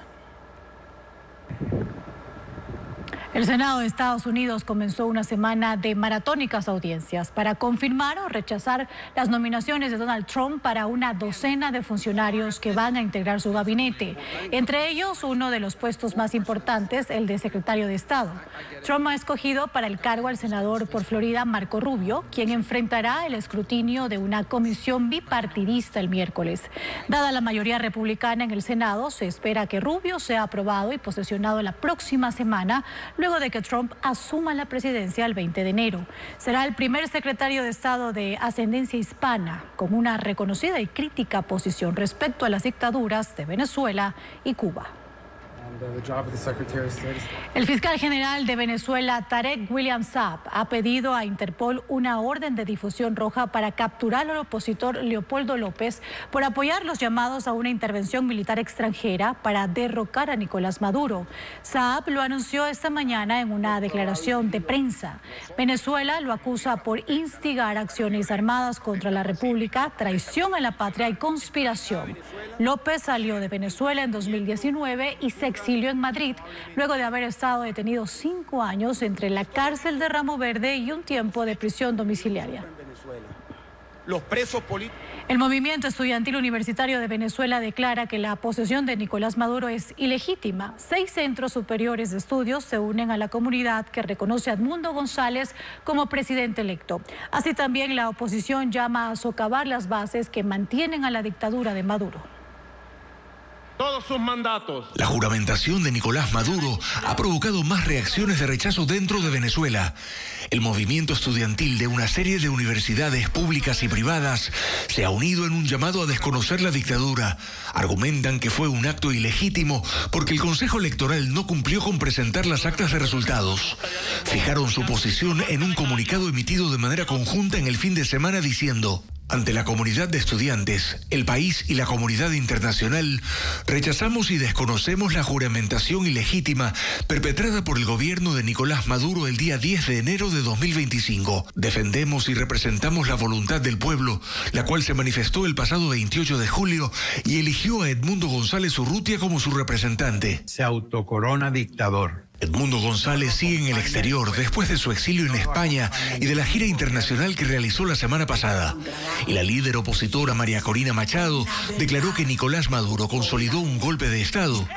El Senado de Estados Unidos comenzó una semana de maratónicas audiencias para confirmar o rechazar las nominaciones de Donald Trump para una docena de funcionarios que van a integrar su gabinete. Entre ellos, uno de los puestos más importantes, el de secretario de Estado. Trump ha escogido para el cargo al senador por Florida, Marco Rubio, quien enfrentará el escrutinio de una comisión bipartidista el miércoles. Dada la mayoría republicana en el Senado, se espera que Rubio sea aprobado y posesionado la próxima semana, luego de que Trump asuma la presidencia el 20 de enero. Será el primer secretario de Estado de ascendencia hispana, con una reconocida y crítica posición respecto a las dictaduras de Venezuela y Cuba. El fiscal general de Venezuela, Tarek William Saab, ha pedido a Interpol una orden de difusión roja para capturar al opositor Leopoldo López por apoyar los llamados a una intervención militar extranjera para derrocar a Nicolás Maduro. Saab lo anunció esta mañana en una declaración de prensa. Venezuela lo acusa por instigar acciones armadas contra la República, traición a la patria y conspiración. López salió de Venezuela en 2019 y se exilió en Madrid, luego de haber estado detenido 5 años entre la cárcel de Ramo Verde y un tiempo de prisión domiciliaria. Los presos políticos. El movimiento estudiantil universitario de Venezuela declara que la posesión de Nicolás Maduro es ilegítima. 6 centros superiores de estudios se unen a la comunidad que reconoce a Edmundo González como presidente electo. Así también la oposición llama a socavar las bases que mantienen a la dictadura de Maduro. Todos sus mandatos. La juramentación de Nicolás Maduro ha provocado más reacciones de rechazo dentro de Venezuela. El movimiento estudiantil de una serie de universidades públicas y privadas se ha unido en un llamado a desconocer la dictadura. Argumentan que fue un acto ilegítimo porque el Consejo Electoral no cumplió con presentar las actas de resultados. Fijaron su posición en un comunicado emitido de manera conjunta en el fin de semana diciendo: ante la comunidad de estudiantes, el país y la comunidad internacional, rechazamos y desconocemos la juramentación ilegítima perpetrada por el gobierno de Nicolás Maduro el día 10 de enero de 2025. Defendemos y representamos la voluntad del pueblo, la cual se manifestó el pasado 28 de julio y eligió a Edmundo González Urrutia como su representante. Se autocorona dictador. Edmundo González sigue en el exterior después de su exilio en España y de la gira internacional que realizó la semana pasada. Y la líder opositora María Corina Machado declaró que Nicolás Maduro consolidó un golpe de Estado.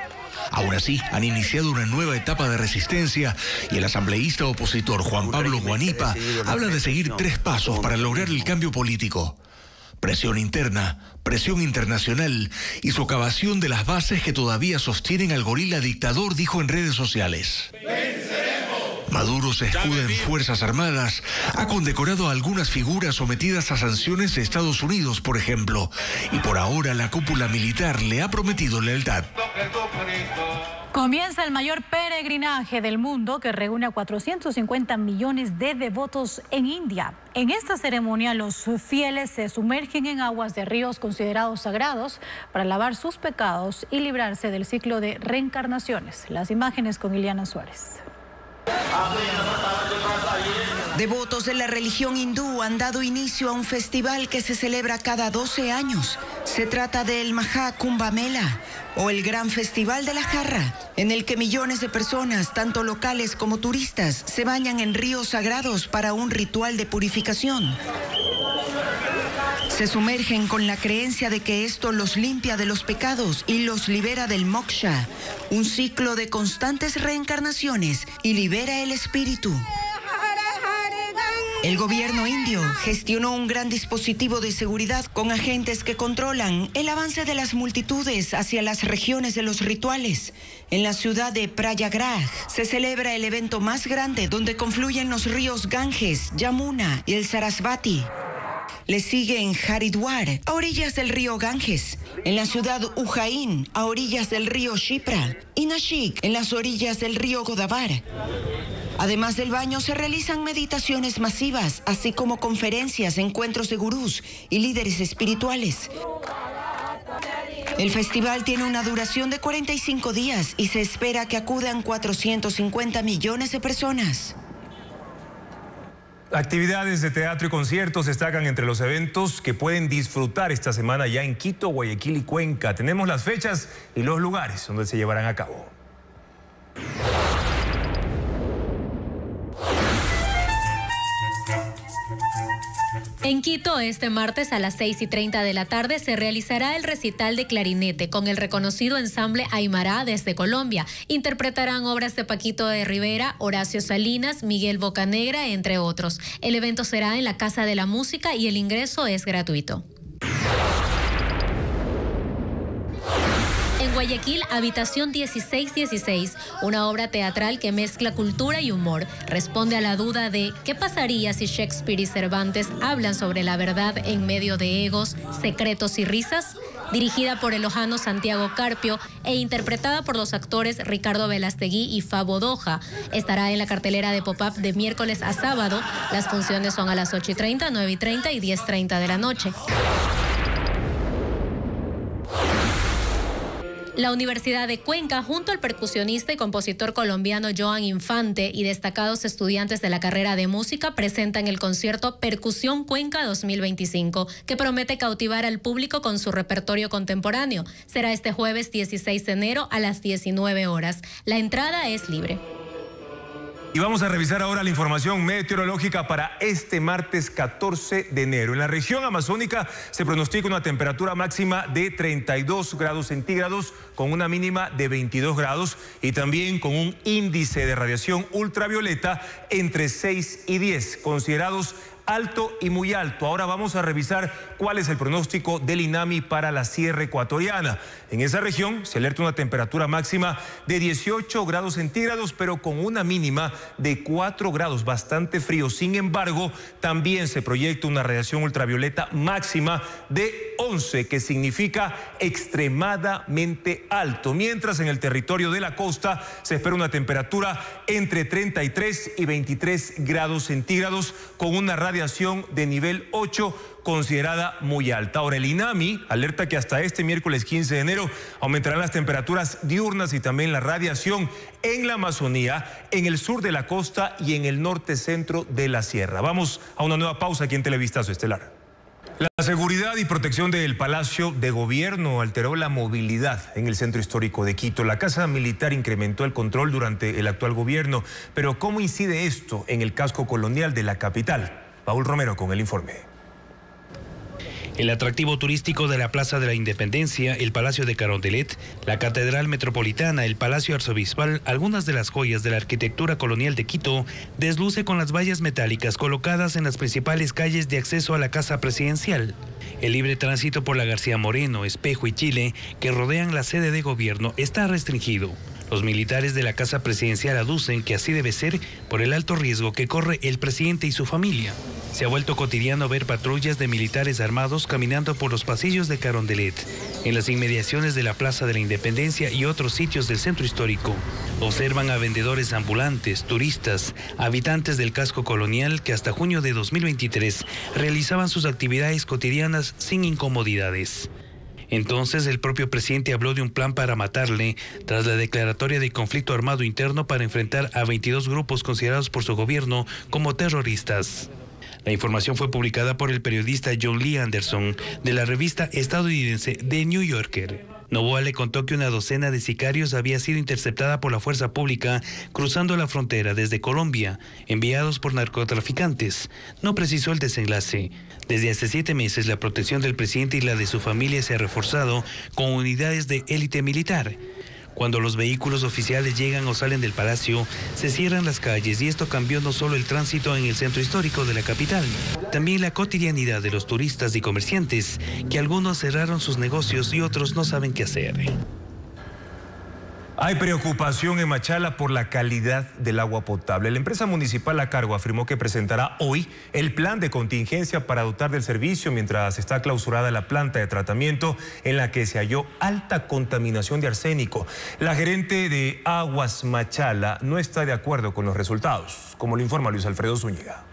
Aún así, han iniciado una nueva etapa de resistencia y el asambleísta opositor Juan Pablo Guanipa habla de seguir 3 pasos para lograr el cambio político: presión interna, presión internacional y socavación de las bases que todavía sostienen al gorila dictador, dijo en redes sociales. Maduro se escuda en Fuerzas Armadas, ha condecorado a algunas figuras sometidas a sanciones de Estados Unidos, por ejemplo, y por ahora la cúpula militar le ha prometido lealtad. Comienza el mayor peregrinaje del mundo que reúne a 450 millones de devotos en India. En esta ceremonia los fieles se sumergen en aguas de ríos considerados sagrados para lavar sus pecados y librarse del ciclo de reencarnaciones. Las imágenes con Ileana Suárez. Devotos de la religión hindú han dado inicio a un festival que se celebra cada 12 años. Se trata del Maha Kumbh Mela, o el Gran Festival de la Jarra, en el que millones de personas, tanto locales como turistas, se bañan en ríos sagrados para un ritual de purificación. Se sumergen con la creencia de que esto los limpia de los pecados y los libera del moksha, un ciclo de constantes reencarnaciones, y libera el espíritu. El gobierno indio gestionó un gran dispositivo de seguridad con agentes que controlan el avance de las multitudes hacia las regiones de los rituales. En la ciudad de Prayagraj se celebra el evento más grande donde confluyen los ríos Ganges, Yamuna y el Sarasvati. Le sigue en Haridwar, a orillas del río Ganges, en la ciudad Ujjain, a orillas del río Shipra, y Nashik, en las orillas del río Godavar. Además del baño, se realizan meditaciones masivas, así como conferencias, encuentros de gurús y líderes espirituales. El festival tiene una duración de 45 días y se espera que acudan 450 millones de personas. Actividades de teatro y conciertos destacan entre los eventos que pueden disfrutar esta semana ya en Quito, Guayaquil y Cuenca. Tenemos las fechas y los lugares donde se llevarán a cabo. En Quito, este martes a las 6:30 de la tarde se realizará el recital de clarinete con el reconocido ensamble Aymara desde Colombia. Interpretarán obras de Paquito de Rivera, Horacio Salinas, Miguel Bocanegra, entre otros. El evento será en la Casa de la Música y el ingreso es gratuito. En Guayaquil, Habitación 1616, una obra teatral que mezcla cultura y humor. Responde a la duda de ¿qué pasaría si Shakespeare y Cervantes hablan sobre la verdad en medio de egos, secretos y risas? dirigida por el lojano Santiago Carpio e interpretada por los actores Ricardo Velastegui y Fabo Doja. Estará en la cartelera de Pop-Up de miércoles a sábado. Las funciones son a las 8:30, 9:30 y 10:30 de la noche. La Universidad de Cuenca, junto al percusionista y compositor colombiano Joan Infante y destacados estudiantes de la carrera de música, presentan el concierto Percusión Cuenca 2025, que promete cautivar al público con su repertorio contemporáneo. Será este jueves 16 de enero a las 19 horas. La entrada es libre. Y vamos a revisar ahora la información meteorológica para este martes 14 de enero. En la región amazónica se pronostica una temperatura máxima de 32 grados centígrados con una mínima de 22 grados y también con un índice de radiación ultravioleta entre 6 y 10, considerados alto y muy alto. Ahora vamos a revisar cuál es el pronóstico del INAMI para la Sierra Ecuatoriana. En esa región se alerta una temperatura máxima de 18 grados centígrados, pero con una mínima de 4 grados, bastante frío. Sin embargo, también se proyecta una radiación ultravioleta máxima de 11, que significa extremadamente alto. Mientras en el territorio de la costa se espera una temperatura entre 33 y 23 grados centígrados con una radiación de nivel 8 considerada muy alta. Ahora el INAMI alerta que hasta este miércoles 15 de enero aumentarán las temperaturas diurnas y también la radiación en la Amazonía, en el sur de la costa y en el norte centro de la sierra. Vamos a una nueva pausa aquí en Televistazo Estelar. La seguridad y protección del Palacio de Gobierno alteró la movilidad en el centro histórico de Quito. La Casa Militar incrementó el control durante el actual gobierno, pero ¿cómo incide esto en el casco colonial de la capital? Paul Romero con el informe. El atractivo turístico de la Plaza de la Independencia, el Palacio de Carondelet, la Catedral Metropolitana, el Palacio Arzobispal, algunas de las joyas de la arquitectura colonial de Quito, desluce con las vallas metálicas colocadas en las principales calles de acceso a la Casa Presidencial. El libre tránsito por la García Moreno, Espejo y Chile, que rodean la sede de gobierno, está restringido. Los militares de la Casa Presidencial aducen que así debe ser por el alto riesgo que corre el presidente y su familia. Se ha vuelto cotidiano ver patrullas de militares armados caminando por los pasillos de Carondelet, en las inmediaciones de la Plaza de la Independencia y otros sitios del centro histórico. Observan a vendedores ambulantes, turistas, habitantes del casco colonial que hasta junio de 2023 realizaban sus actividades cotidianas sin incomodidades. Entonces el propio presidente habló de un plan para matarle tras la declaratoria de conflicto armado interno para enfrentar a 22 grupos considerados por su gobierno como terroristas. La información fue publicada por el periodista John Lee Anderson de la revista estadounidense The New Yorker. Noboa le contó que una docena de sicarios había sido interceptada por la fuerza pública cruzando la frontera desde Colombia, enviados por narcotraficantes. No precisó el desenlace. Desde hace 7 meses la protección del presidente y la de su familia se ha reforzado con unidades de élite militar. Cuando los vehículos oficiales llegan o salen del palacio, se cierran las calles y esto cambió no solo el tránsito en el centro histórico de la capital, también la cotidianidad de los turistas y comerciantes, que algunos cerraron sus negocios y otros no saben qué hacer. Hay preocupación en Machala por la calidad del agua potable. La empresa municipal a cargo afirmó que presentará hoy el plan de contingencia para dotar del servicio mientras está clausurada la planta de tratamiento en la que se halló alta contaminación de arsénico. La gerente de Aguas Machala no está de acuerdo con los resultados, como lo informa Luis Alfredo Zúñiga.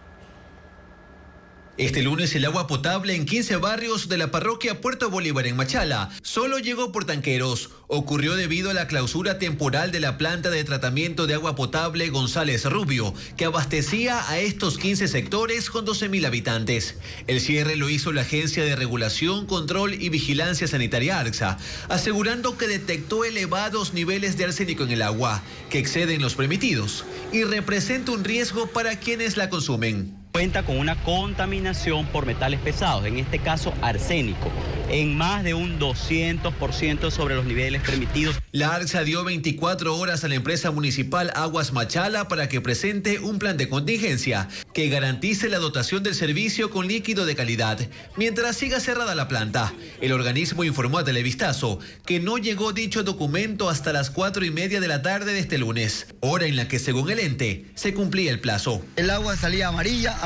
Este lunes el agua potable en 15 barrios de la parroquia Puerto Bolívar en Machala solo llegó por tanqueros. Ocurrió debido a la clausura temporal de la planta de tratamiento de agua potable González Rubio, que abastecía a estos 15 sectores con 12.000 habitantes. El cierre lo hizo la Agencia de Regulación, Control y Vigilancia Sanitaria ARCSA, asegurando que detectó elevados niveles de arsénico en el agua, que exceden los permitidos, y representa un riesgo para quienes la consumen. Cuenta con una contaminación por metales pesados, en este caso arsénico, en más de un 200% sobre los niveles permitidos. La ARCSA dio 24 horas a la empresa municipal Aguas Machala para que presente un plan de contingencia que garantice la dotación del servicio con líquido de calidad mientras siga cerrada la planta. El organismo informó a Televistazo que no llegó dicho documento hasta las 4:30 de la tarde de este lunes, hora en la que según el ente se cumplía el plazo. El agua salía amarilla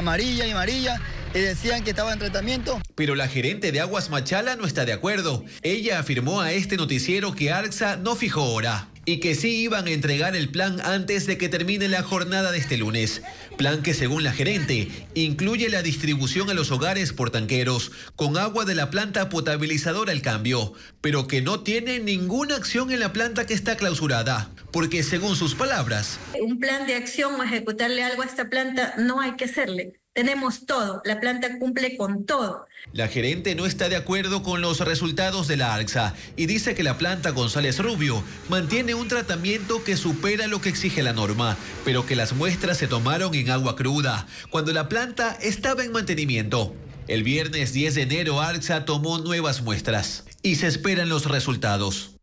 y decían que estaba en tratamiento. Pero la gerente de Aguas Machala no está de acuerdo. Ella afirmó a este noticiero que ARCSA no fijó hora y que sí iban a entregar el plan antes de que termine la jornada de este lunes. Plan que, según la gerente, incluye la distribución a los hogares por tanqueros con agua de la planta potabilizadora El Cambio, pero que no tiene ninguna acción en la planta que está clausurada, porque según sus palabras, un plan de acción o ejecutarle algo a esta planta no hay que hacerle. Tenemos todo, la planta cumple con todo. La gerente no está de acuerdo con los resultados de la ARCSA y dice que la planta González Rubio mantiene un tratamiento que supera lo que exige la norma, pero que las muestras se tomaron en agua cruda, cuando la planta estaba en mantenimiento. El viernes 10 de enero ARCSA tomó nuevas muestras y se esperan los resultados.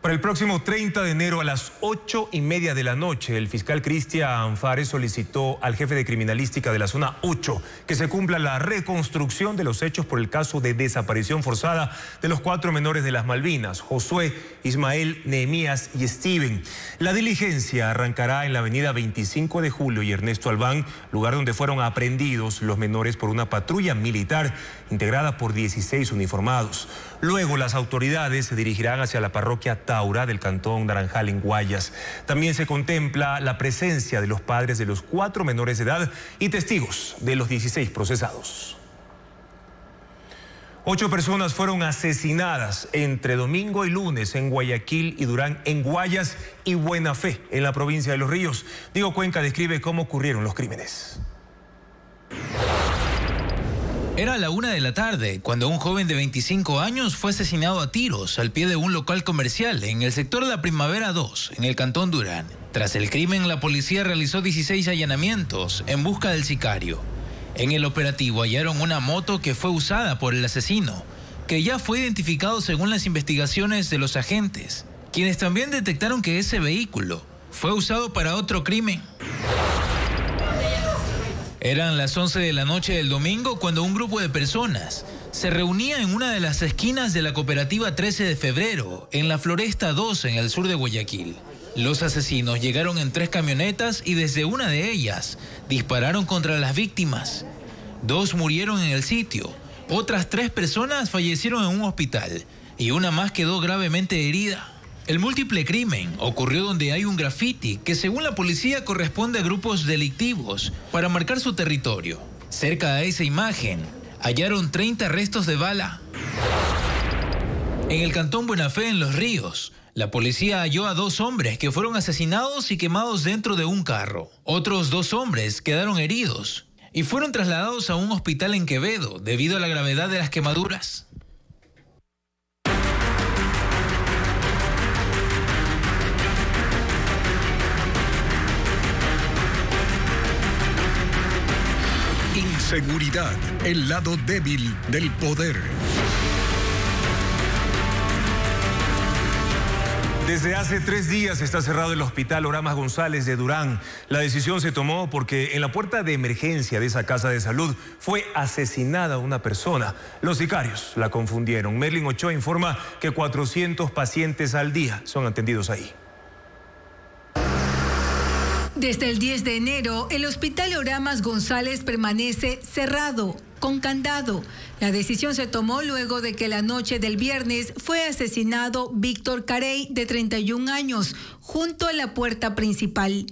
Para el próximo 30 de enero a las 8:30 de la noche, el fiscal Cristian Fares solicitó al jefe de criminalística de la zona 8 que se cumpla la reconstrucción de los hechos por el caso de desaparición forzada de los 4 menores de las Malvinas, Josué, Ismael, Nehemías y Steven. La diligencia arrancará en la avenida 25 de Julio y Ernesto Albán, lugar donde fueron aprehendidos los menores por una patrulla militar integrada por 16 uniformados. Luego las autoridades se dirigirán hacia la parroquia Taura del cantón Naranjal en Guayas. También se contempla la presencia de los padres de los 4 menores de edad y testigos de los 16 procesados. 8 personas fueron asesinadas entre domingo y lunes en Guayaquil y Durán en Guayas y Buena Fe en la provincia de Los Ríos. Diego Cuenca describe cómo ocurrieron los crímenes. Era la 1 de la tarde cuando un joven de 25 años fue asesinado a tiros al pie de un local comercial en el sector de la Primavera 2, en el cantón Durán. Tras el crimen, la policía realizó 16 allanamientos en busca del sicario. En el operativo hallaron una moto que fue usada por el asesino, que ya fue identificado según las investigaciones de los agentes, quienes también detectaron que ese vehículo fue usado para otro crimen. Eran las 11 de la noche del domingo cuando un grupo de personas se reunía en una de las esquinas de la cooperativa 13 de febrero, en la Floresta 2, en el sur de Guayaquil. Los asesinos llegaron en 3 camionetas y desde una de ellas dispararon contra las víctimas. 2 murieron en el sitio, otras 3 personas fallecieron en un hospital y una más quedó gravemente herida. El múltiple crimen ocurrió donde hay un grafiti que, según la policía, corresponde a grupos delictivos para marcar su territorio. Cerca de esa imagen hallaron 30 restos de bala. En el cantón Buena Fe, en Los Ríos, la policía halló a 2 hombres que fueron asesinados y quemados dentro de un carro. Otros 2 hombres quedaron heridos y fueron trasladados a un hospital en Quevedo debido a la gravedad de las quemaduras. Inseguridad, el lado débil del poder. Desde hace 3 días está cerrado el hospital Oramas González de Durán. La decisión se tomó porque en la puerta de emergencia de esa casa de salud fue asesinada una persona. Los sicarios la confundieron. Merlin Ochoa informa que 400 pacientes al día son atendidos ahí. Desde el 10 de enero, el Hospital Oramas González permanece cerrado, con candado. La decisión se tomó luego de que la noche del viernes fue asesinado Víctor Carey, de 31 años, junto a la puerta principal.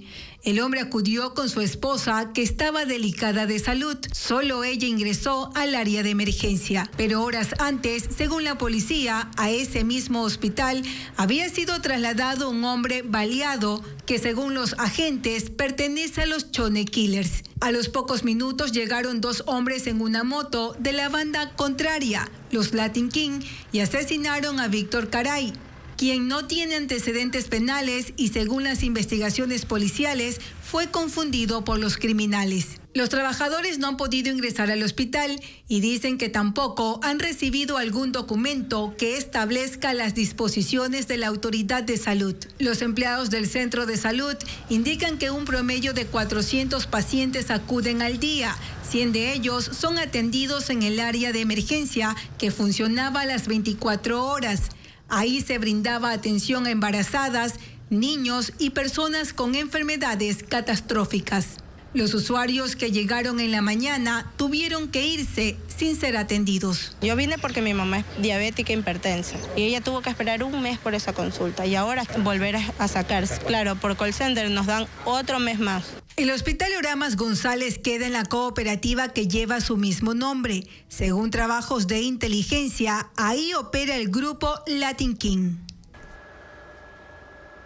El hombre acudió con su esposa, que estaba delicada de salud. Solo ella ingresó al área de emergencia. Pero horas antes, según la policía, a ese mismo hospital había sido trasladado un hombre baleado que, según los agentes, pertenece a los Chone Killers. A los pocos minutos llegaron 2 hombres en una moto de la banda contraria, los Latin King, y asesinaron a Víctor Caray, quien no tiene antecedentes penales y, según las investigaciones policiales, fue confundido por los criminales. Los trabajadores no han podido ingresar al hospital y dicen que tampoco han recibido algún documento que establezca las disposiciones de la autoridad de salud. Los empleados del centro de salud indican que un promedio de 400 pacientes acuden al día. 100 de ellos son atendidos en el área de emergencia, que funcionaba a las 24 horas. Ahí se brindaba atención a embarazadas, niños y personas con enfermedades catastróficas. Los usuarios que llegaron en la mañana tuvieron que irse sin ser atendidos. Yo vine porque mi mamá es diabética e hipertensa y ella tuvo que esperar un mes por esa consulta y ahora volver a sacarse. Claro, por call center nos dan otro mes más. El Hospital Oramas González queda en la cooperativa que lleva su mismo nombre. Según trabajos de inteligencia, ahí opera el grupo Latin King.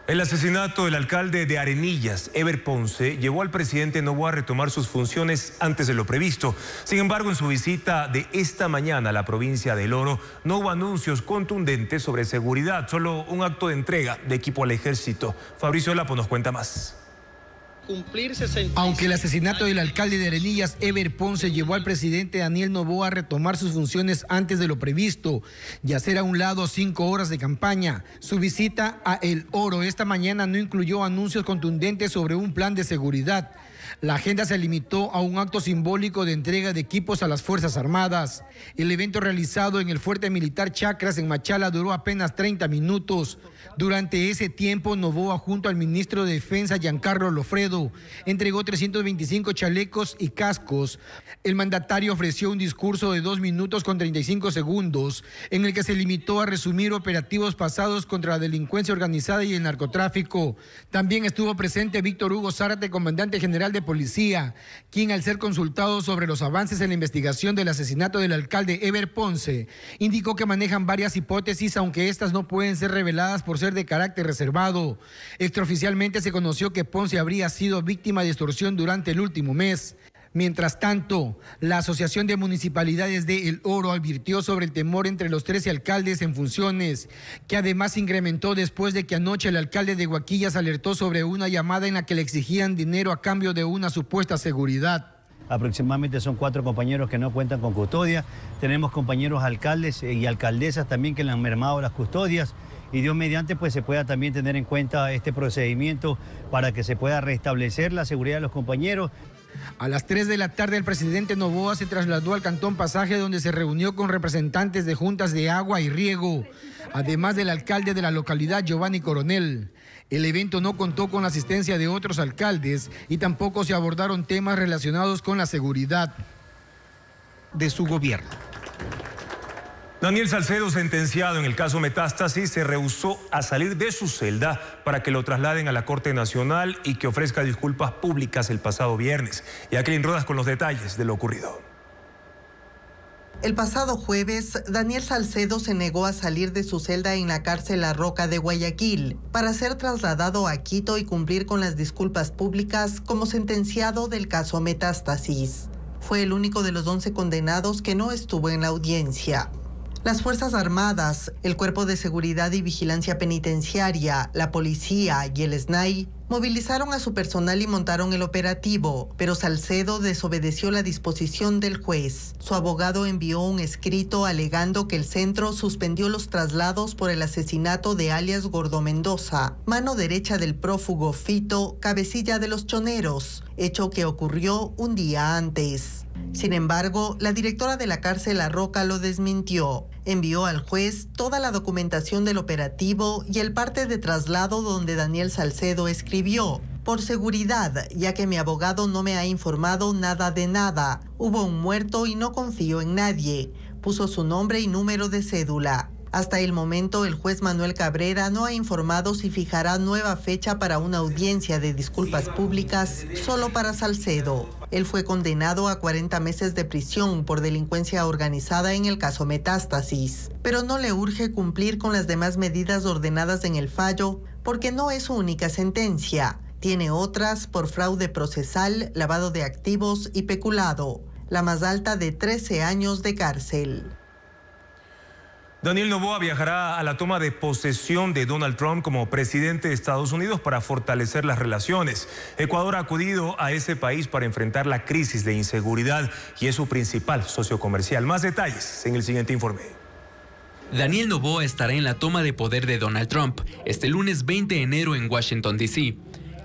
El asesinato del alcalde de Arenillas, Eber Ponce, llevó al presidente Noboa a retomar sus funciones antes de lo previsto. Sin embargo, en su visita de esta mañana a la provincia del Oro, no hubo anuncios contundentes sobre seguridad, solo un acto de entrega de equipo al ejército. Fabricio Lapo nos cuenta más. Aunque el asesinato del alcalde de Arenillas, Eber Ponce, llevó al presidente Daniel Noboa a retomar sus funciones antes de lo previsto y hacer a un lado 5 horas de campaña, su visita a El Oro esta mañana no incluyó anuncios contundentes sobre un plan de seguridad. La agenda se limitó a un acto simbólico de entrega de equipos a las Fuerzas Armadas. El evento realizado en el Fuerte Militar Chacras en Machala duró apenas 30 minutos. Durante ese tiempo, Noboa, junto al ministro de Defensa, Giancarlo Lofredo, entregó 325 chalecos y cascos. El mandatario ofreció un discurso de 2 minutos con 35 segundos, en el que se limitó a resumir operativos pasados contra la delincuencia organizada y el narcotráfico. También estuvo presente Víctor Hugo Zárate, comandante general de policía, quien, al ser consultado sobre los avances en la investigación del asesinato del alcalde Eber Ponce, indicó que manejan varias hipótesis, aunque estas no pueden ser reveladas por ser de carácter reservado. Extraoficialmente se conoció que Ponce habría sido víctima de extorsión durante el último mes. Mientras tanto, la Asociación de Municipalidades de El Oro advirtió sobre el temor entre los 13 alcaldes en funciones, que además incrementó después de que anoche el alcalde de Huaquillas alertó sobre una llamada en la que le exigían dinero a cambio de una supuesta seguridad. Aproximadamente son 4 compañeros que no cuentan con custodia. Tenemos compañeros alcaldes y alcaldesas también que le han mermado las custodias. Y Dios mediante, pues se pueda también tener en cuenta este procedimiento para que se pueda restablecer la seguridad de los compañeros. A las 3 de la tarde el presidente Noboa se trasladó al Cantón Pasaje, donde se reunió con representantes de juntas de agua y riego, además del alcalde de la localidad, Giovanni Coronel. El evento no contó con la asistencia de otros alcaldes y tampoco se abordaron temas relacionados con la seguridad de su gobierno. Daniel Salcedo, sentenciado en el caso Metástasis, se rehusó a salir de su celda para que lo trasladen a la Corte Nacional y que ofrezca disculpas públicas el pasado viernes. Jacqueline Rodas con los detalles de lo ocurrido. El pasado jueves, Daniel Salcedo se negó a salir de su celda en la cárcel La Roca de Guayaquil para ser trasladado a Quito y cumplir con las disculpas públicas como sentenciado del caso Metástasis. Fue el único de los 11 condenados que no estuvo en la audiencia. Las Fuerzas Armadas, el Cuerpo de Seguridad y Vigilancia Penitenciaria, la policía y el SNAI movilizaron a su personal y montaron el operativo, pero Salcedo desobedeció la disposición del juez. Su abogado envió un escrito alegando que el centro suspendió los traslados por el asesinato de alias Gordo Mendoza, mano derecha del prófugo Fito, cabecilla de los choneros, hecho que ocurrió un día antes. Sin embargo, la directora de la cárcel La Roca lo desmintió. Envió al juez toda la documentación del operativo y el parte de traslado donde Daniel Salcedo escribió: por seguridad, ya que mi abogado no me ha informado nada de nada. Hubo un muerto y no confío en nadie. Puso su nombre y número de cédula. Hasta el momento, el juez Manuel Cabrera no ha informado si fijará nueva fecha para una audiencia de disculpas públicas solo para Salcedo. Él fue condenado a 40 meses de prisión por delincuencia organizada en el caso Metástasis, pero no le urge cumplir con las demás medidas ordenadas en el fallo porque no es su única sentencia. Tiene otras por fraude procesal, lavado de activos y peculado, la más alta de 13 años de cárcel. Daniel Noboa viajará a la toma de posesión de Donald Trump como presidente de Estados Unidos para fortalecer las relaciones. Ecuador ha acudido a ese país para enfrentar la crisis de inseguridad y es su principal socio comercial. Más detalles en el siguiente informe. Daniel Noboa estará en la toma de poder de Donald Trump este lunes 20 de enero en Washington, D.C.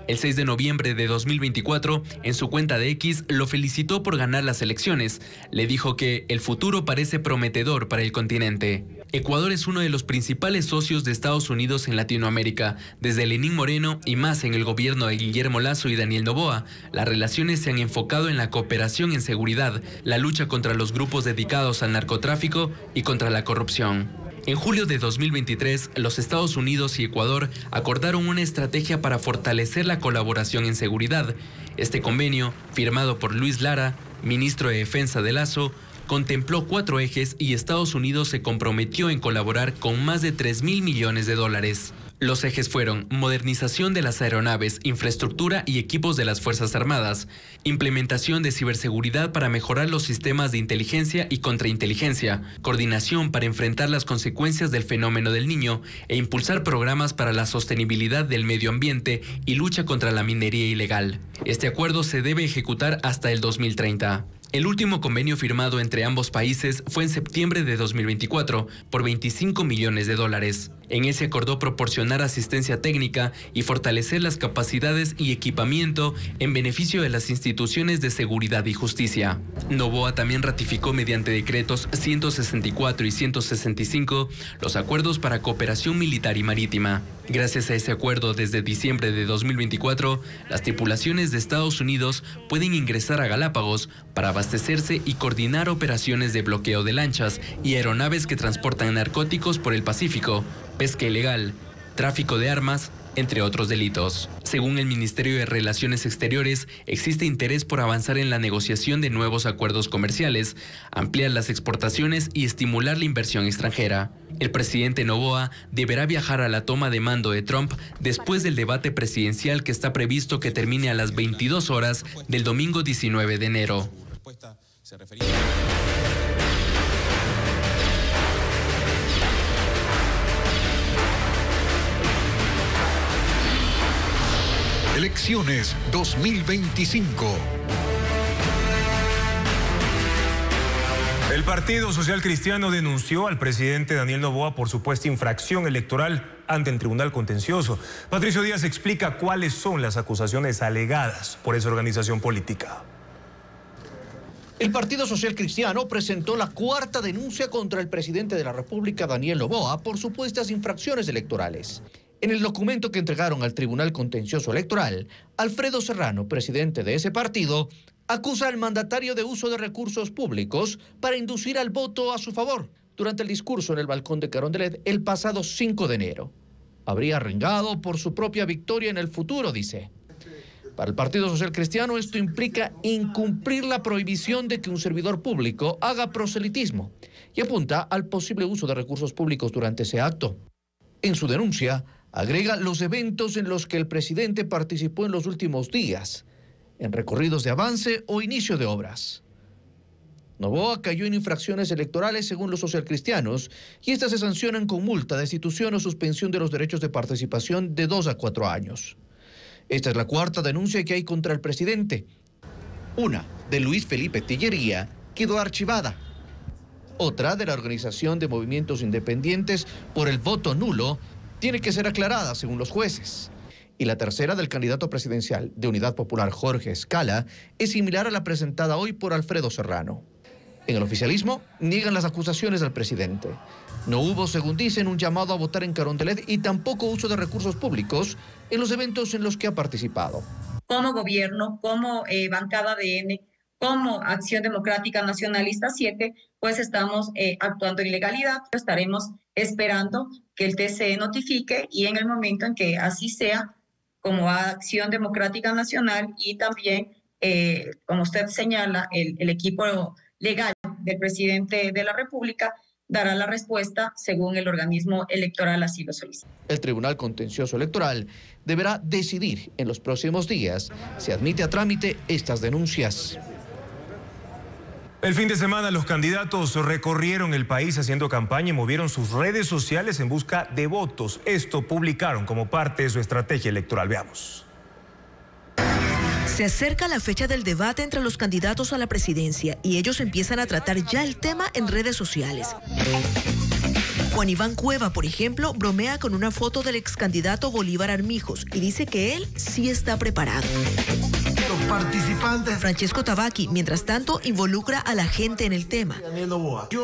El 6 de noviembre de 2024, en su cuenta de X, lo felicitó por ganar las elecciones. Le dijo que el futuro parece prometedor para el continente. Ecuador es uno de los principales socios de Estados Unidos en Latinoamérica. Desde Lenín Moreno y más en el gobierno de Guillermo Lasso y Daniel Noboa, las relaciones se han enfocado en la cooperación en seguridad, la lucha contra los grupos dedicados al narcotráfico y contra la corrupción. En julio de 2023, los Estados Unidos y Ecuador acordaron una estrategia para fortalecer la colaboración en seguridad. Este convenio, firmado por Luis Lara, ministro de Defensa de Lasso, contempló 4 ejes y Estados Unidos se comprometió en colaborar con más de 3.000 millones de dólares. Los ejes fueron modernización de las aeronaves, infraestructura y equipos de las Fuerzas Armadas, implementación de ciberseguridad para mejorar los sistemas de inteligencia y contrainteligencia, coordinación para enfrentar las consecuencias del fenómeno del Niño e impulsar programas para la sostenibilidad del medio ambiente y lucha contra la minería ilegal. Este acuerdo se debe ejecutar hasta el 2030. El último convenio firmado entre ambos países fue en septiembre de 2024 por 25 millones de dólares. En él se acordó proporcionar asistencia técnica y fortalecer las capacidades y equipamiento en beneficio de las instituciones de seguridad y justicia. Noboa también ratificó mediante decretos 164 y 165 los acuerdos para cooperación militar y marítima. Gracias a ese acuerdo, desde diciembre de 2024, las tripulaciones de Estados Unidos pueden ingresar a Galápagos para abastecerse y coordinar operaciones de bloqueo de lanchas y aeronaves que transportan narcóticos por el Pacífico, pesca ilegal, tráfico de armas, entre otros delitos. Según el Ministerio de Relaciones Exteriores, existe interés por avanzar en la negociación de nuevos acuerdos comerciales, ampliar las exportaciones y estimular la inversión extranjera. El presidente Noboa deberá viajar a la toma de mando de Trump después del debate presidencial que está previsto que termine a las 22 horas del domingo 19 de enero. Elecciones 2025. El Partido Social Cristiano denunció al presidente Daniel Noboa por supuesta infracción electoral ante el Tribunal Contencioso. Patricio Díaz explica cuáles son las acusaciones alegadas por esa organización política. El Partido Social Cristiano presentó la 4ª denuncia contra el presidente de la República, Daniel Noboa, por supuestas infracciones electorales. En el documento que entregaron al Tribunal Contencioso Electoral, Alfredo Serrano, presidente de ese partido, acusa al mandatario de uso de recursos públicos para inducir al voto a su favor durante el discurso en el balcón de Carondelet el pasado 5 de enero. Habría arrengado por su propia victoria en el futuro, dice. Para el Partido Social Cristiano esto implica incumplir la prohibición de que un servidor público haga proselitismo y apunta al posible uso de recursos públicos durante ese acto. En su denuncia, agrega los eventos en los que el presidente participó en los últimos días, en recorridos de avance o inicio de obras. Noboa cayó en infracciones electorales según los socialcristianos y estas se sancionan con multa, destitución o suspensión de los derechos de participación de 2 a 4 años. Esta es la 4ª denuncia que hay contra el presidente. Una, de Luis Felipe Tillería, quedó archivada. Otra, de la Organización de Movimientos Independientes por el voto nulo, tiene que ser aclarada según los jueces. Y la tercera, del candidato presidencial de Unidad Popular Jorge Escala, es similar a la presentada hoy por Alfredo Serrano. En el oficialismo niegan las acusaciones al presidente. No hubo, según dicen, un llamado a votar en Carondelet y tampoco uso de recursos públicos en los eventos en los que ha participado. Como gobierno, como bancada ADN, como Acción Democrática Nacionalista 7, pues estamos actuando en legalidad. Estaremos esperando que el TCE notifique y en el momento en que así sea, como Acción Democrática Nacional y también, como usted señala, el equipo legal del presidente de la República dará la respuesta según el organismo electoral así lo solicite. El Tribunal Contencioso Electoral deberá decidir en los próximos días si admite a trámite estas denuncias. El fin de semana los candidatos recorrieron el país haciendo campaña y movieron sus redes sociales en busca de votos. Esto publicaron como parte de su estrategia electoral. Veamos. Se acerca la fecha del debate entre los candidatos a la presidencia y ellos empiezan a tratar ya el tema en redes sociales. Juan Iván Cueva, por ejemplo, bromea con una foto del ex candidato Bolívar Armijos y dice que él sí está preparado. participantes. Francesco Tabacchi, mientras tanto, involucra a la gente en el tema.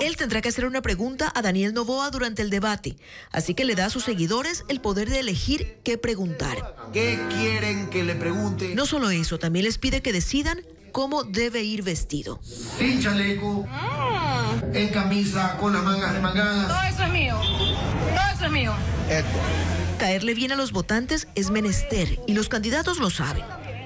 Él tendrá que hacer una pregunta a Daniel Noboa durante el debate, así que le da a sus seguidores el poder de elegir qué preguntar. ¿Qué quieren que le pregunte? No solo eso, también les pide que decidan cómo debe ir vestido. Sin chaleco, en camisa, con las mangas remangadas. Todo eso es mío. Todo eso es mío. Caerle bien a los votantes es menester y los candidatos lo saben.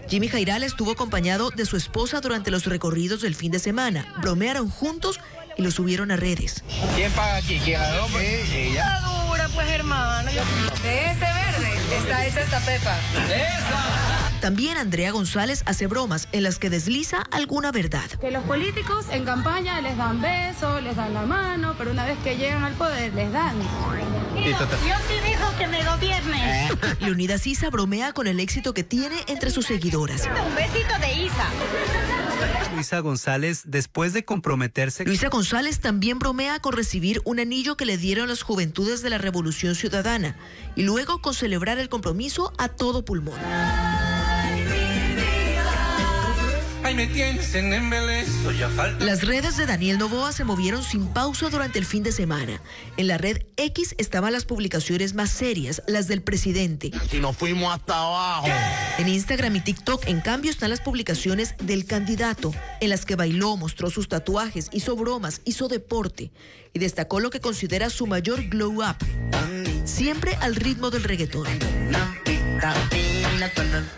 Jimmy Jairal estuvo acompañado de su esposa durante los recorridos del fin de semana. Bromearon juntos y lo subieron a redes. ¿Quién paga aquí? ¿Quién ganó? Ella. Está dura, pues, hermano. De este verde está hecha esta pepa. ¡Esa! También Andrea González hace bromas en las que desliza alguna verdad. Que los políticos en campaña les dan besos, les dan la mano, pero una vez que llegan al poder les dan. Yo sí dijo que me gobierne. Leonidas Issa bromea con el éxito que tiene entre sus seguidoras. Un besito de Isa. Luisa González, después de comprometerse... Luisa González también bromea con recibir un anillo que le dieron las Juventudes de la Revolución Ciudadana y luego con celebrar el compromiso a todo pulmón. Ay, me tienes en embelezo, ya falta. Las redes de Daniel Noboa se movieron sin pausa durante el fin de semana. En la red X estaban las publicaciones más serias, las del presidente. Y nos fuimos hasta abajo. En Instagram y TikTok, en cambio, están las publicaciones del candidato, en las que bailó, mostró sus tatuajes, hizo bromas, hizo deporte y destacó lo que considera su mayor glow up, siempre al ritmo del reggaetón.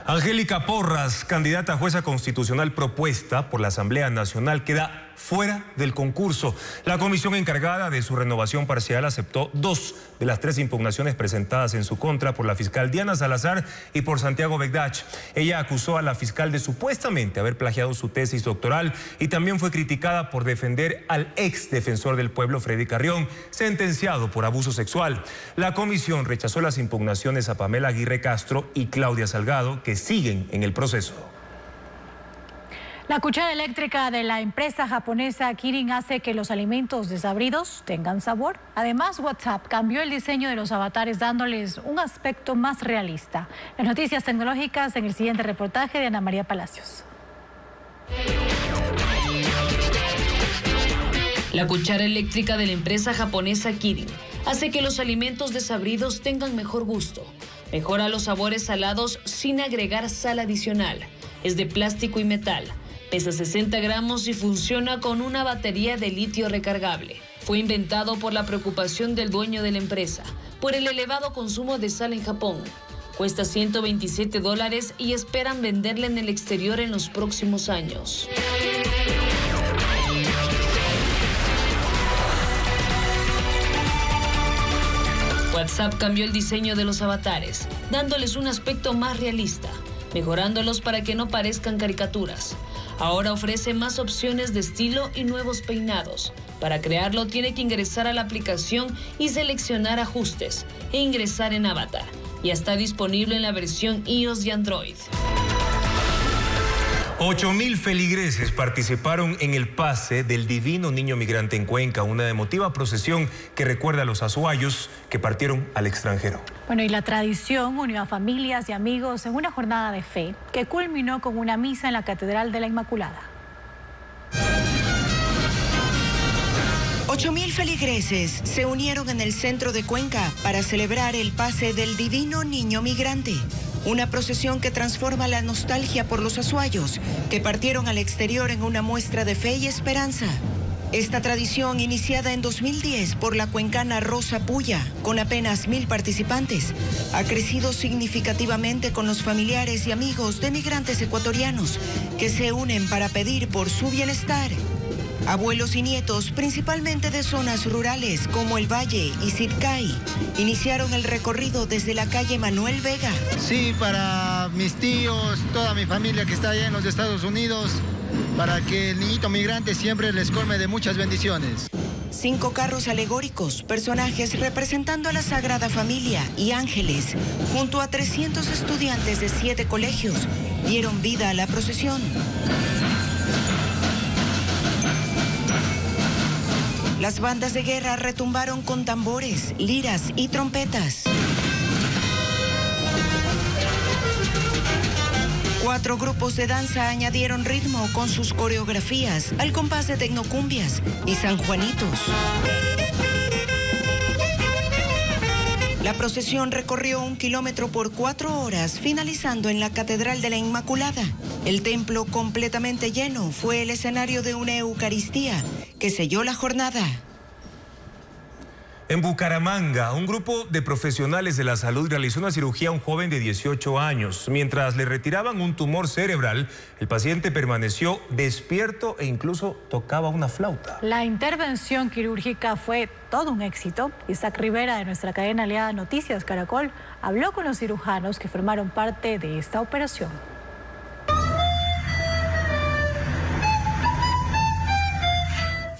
Angélica Porras, candidata a jueza constitucional propuesta por la Asamblea Nacional, queda fuera del concurso. La comisión encargada de su renovación parcial aceptó 2 de las 3 impugnaciones presentadas en su contra por la fiscal Diana Salazar y por Santiago Begdach. Ella acusó a la fiscal de supuestamente haber plagiado su tesis doctoral y también fue criticada por defender al ex defensor del pueblo Freddy Carrión, sentenciado por abuso sexual. La comisión rechazó las impugnaciones a Pamela Aguirre Castro y Claudia Salgado, que siguen en el proceso. La cuchara eléctrica de la empresa japonesa Kirin hace que los alimentos desabridos tengan sabor. Además, WhatsApp cambió el diseño de los avatares dándoles un aspecto más realista. Las noticias tecnológicas en el siguiente reportaje de Ana María Palacios. La cuchara eléctrica de la empresa japonesa Kirin hace que los alimentos desabridos tengan mejor gusto. Mejora los sabores salados sin agregar sal adicional. Es de plástico y metal. Pesa 60 gramos y funciona con una batería de litio recargable. Fue inventado por la preocupación del dueño de la empresa por el elevado consumo de sal en Japón. Cuesta $127 y esperan venderla en el exterior en los próximos años. WhatsApp cambió el diseño de los avatares, dándoles un aspecto más realista, mejorándolos para que no parezcan caricaturas. Ahora ofrece más opciones de estilo y nuevos peinados. Para crearlo tiene que ingresar a la aplicación y seleccionar ajustes e ingresar en avatar. Ya está disponible en la versión iOS y Android. 8.000 feligreses participaron en el pase del Divino Niño Migrante en Cuenca, una emotiva procesión que recuerda a los azuayos que partieron al extranjero. Bueno, y la tradición unió a familias y amigos en una jornada de fe que culminó con una misa en la Catedral de la Inmaculada. 8.000 feligreses se unieron en el centro de Cuenca para celebrar el pase del Divino Niño Migrante. Una procesión que transforma la nostalgia por los azuayos que partieron al exterior en una muestra de fe y esperanza. Esta tradición, iniciada en 2010 por la cuencana Rosa Puya, con apenas 1.000 participantes, ha crecido significativamente con los familiares y amigos de migrantes ecuatorianos que se unen para pedir por su bienestar. Abuelos y nietos, principalmente de zonas rurales como El Valle y Sitcay, iniciaron el recorrido desde la calle Manuel Vega. Sí, para mis tíos, toda mi familia que está allá en los Estados Unidos, para que el niñito migrante siempre les colme de muchas bendiciones. 5 carros alegóricos, personajes representando a la Sagrada Familia y ángeles, junto a 300 estudiantes de 7 colegios, dieron vida a la procesión. Las bandas de guerra retumbaron con tambores, liras y trompetas. 4 grupos de danza añadieron ritmo con sus coreografías al compás de tecnocumbias y sanjuanitos. La procesión recorrió 1 kilómetro por 4 horas, finalizando en la Catedral de la Inmaculada. El templo, completamente lleno, fue el escenario de una Eucaristía que selló la jornada. En Bucaramanga, un grupo de profesionales de la salud realizó una cirugía a un joven de 18 años. Mientras le retiraban un tumor cerebral, el paciente permaneció despierto e incluso tocaba una flauta. La intervención quirúrgica fue todo un éxito. Isaac Rivera, de nuestra cadena aliada Noticias Caracol, habló con los cirujanos que formaron parte de esta operación.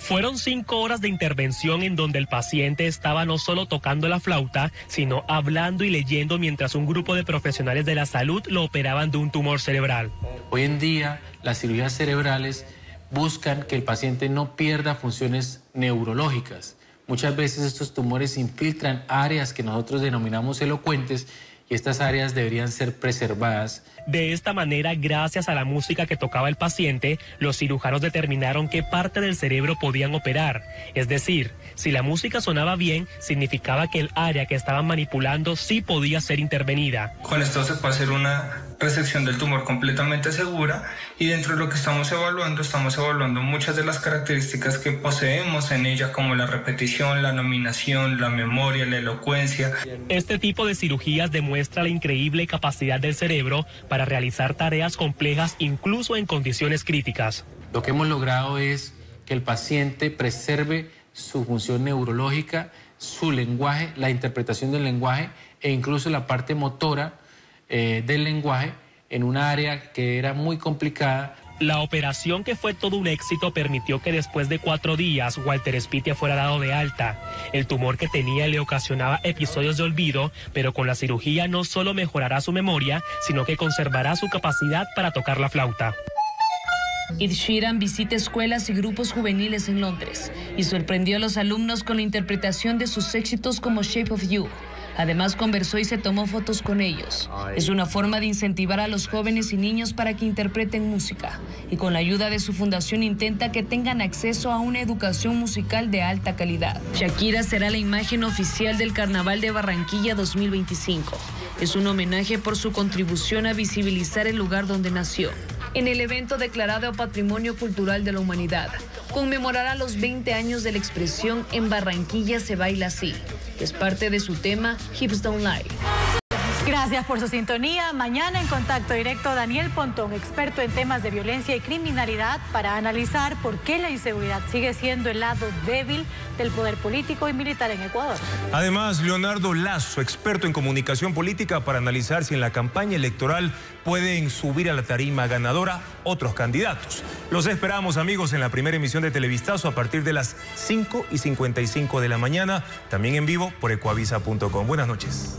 Fueron 5 horas de intervención en donde el paciente estaba no solo tocando la flauta, sino hablando y leyendo mientras un grupo de profesionales de la salud lo operaban de un tumor cerebral. Hoy en día, las cirugías cerebrales buscan que el paciente no pierda funciones neurológicas. Muchas veces estos tumores infiltran áreas que nosotros denominamos elocuentes y estas áreas deberían ser preservadas. De esta manera, gracias a la música que tocaba el paciente, los cirujanos determinaron qué parte del cerebro podían operar. Es decir, si la música sonaba bien, significaba que el área que estaban manipulando sí podía ser intervenida. Con esto se puede hacer una resección del tumor completamente segura y dentro de lo que estamos evaluando muchas de las características que poseemos en ella, como la repetición, la nominación, la memoria, la elocuencia. Este tipo de cirugías demuestra la increíble capacidad del cerebro para realizar tareas complejas incluso en condiciones críticas. Lo que hemos logrado es que el paciente preserve su función neurológica, su lenguaje, la interpretación del lenguaje e incluso la parte motora del lenguaje en un área que era muy complicada. La operación, que fue todo un éxito, permitió que después de 4 días Walter Spitia fuera dado de alta. El tumor que tenía le ocasionaba episodios de olvido, pero con la cirugía no solo mejorará su memoria, sino que conservará su capacidad para tocar la flauta. Ed Sheeran visita escuelas y grupos juveniles en Londres y sorprendió a los alumnos con la interpretación de sus éxitos como Shape of You. Además, conversó y se tomó fotos con ellos. Es una forma de incentivar a los jóvenes y niños para que interpreten música. Y con la ayuda de su fundación intenta que tengan acceso a una educación musical de alta calidad. Shakira será la imagen oficial del Carnaval de Barranquilla 2025. Es un homenaje por su contribución a visibilizar el lugar donde nació. En el evento declarado Patrimonio Cultural de la Humanidad, conmemorará los 20 años de la expresión En Barranquilla se baila así. Es parte de su tema Hips Don't Lie. Gracias por su sintonía. Mañana en Contacto Directo, Daniel Pontón, experto en temas de violencia y criminalidad, para analizar por qué la inseguridad sigue siendo el lado débil del poder político y militar en Ecuador. Además, Leonardo Lazo, experto en comunicación política, para analizar si en la campaña electoral pueden subir a la tarima ganadora otros candidatos. Los esperamos, amigos, en la primera emisión de Televistazo a partir de las 5:55 de la mañana, también en vivo por ecuavisa.com. Buenas noches.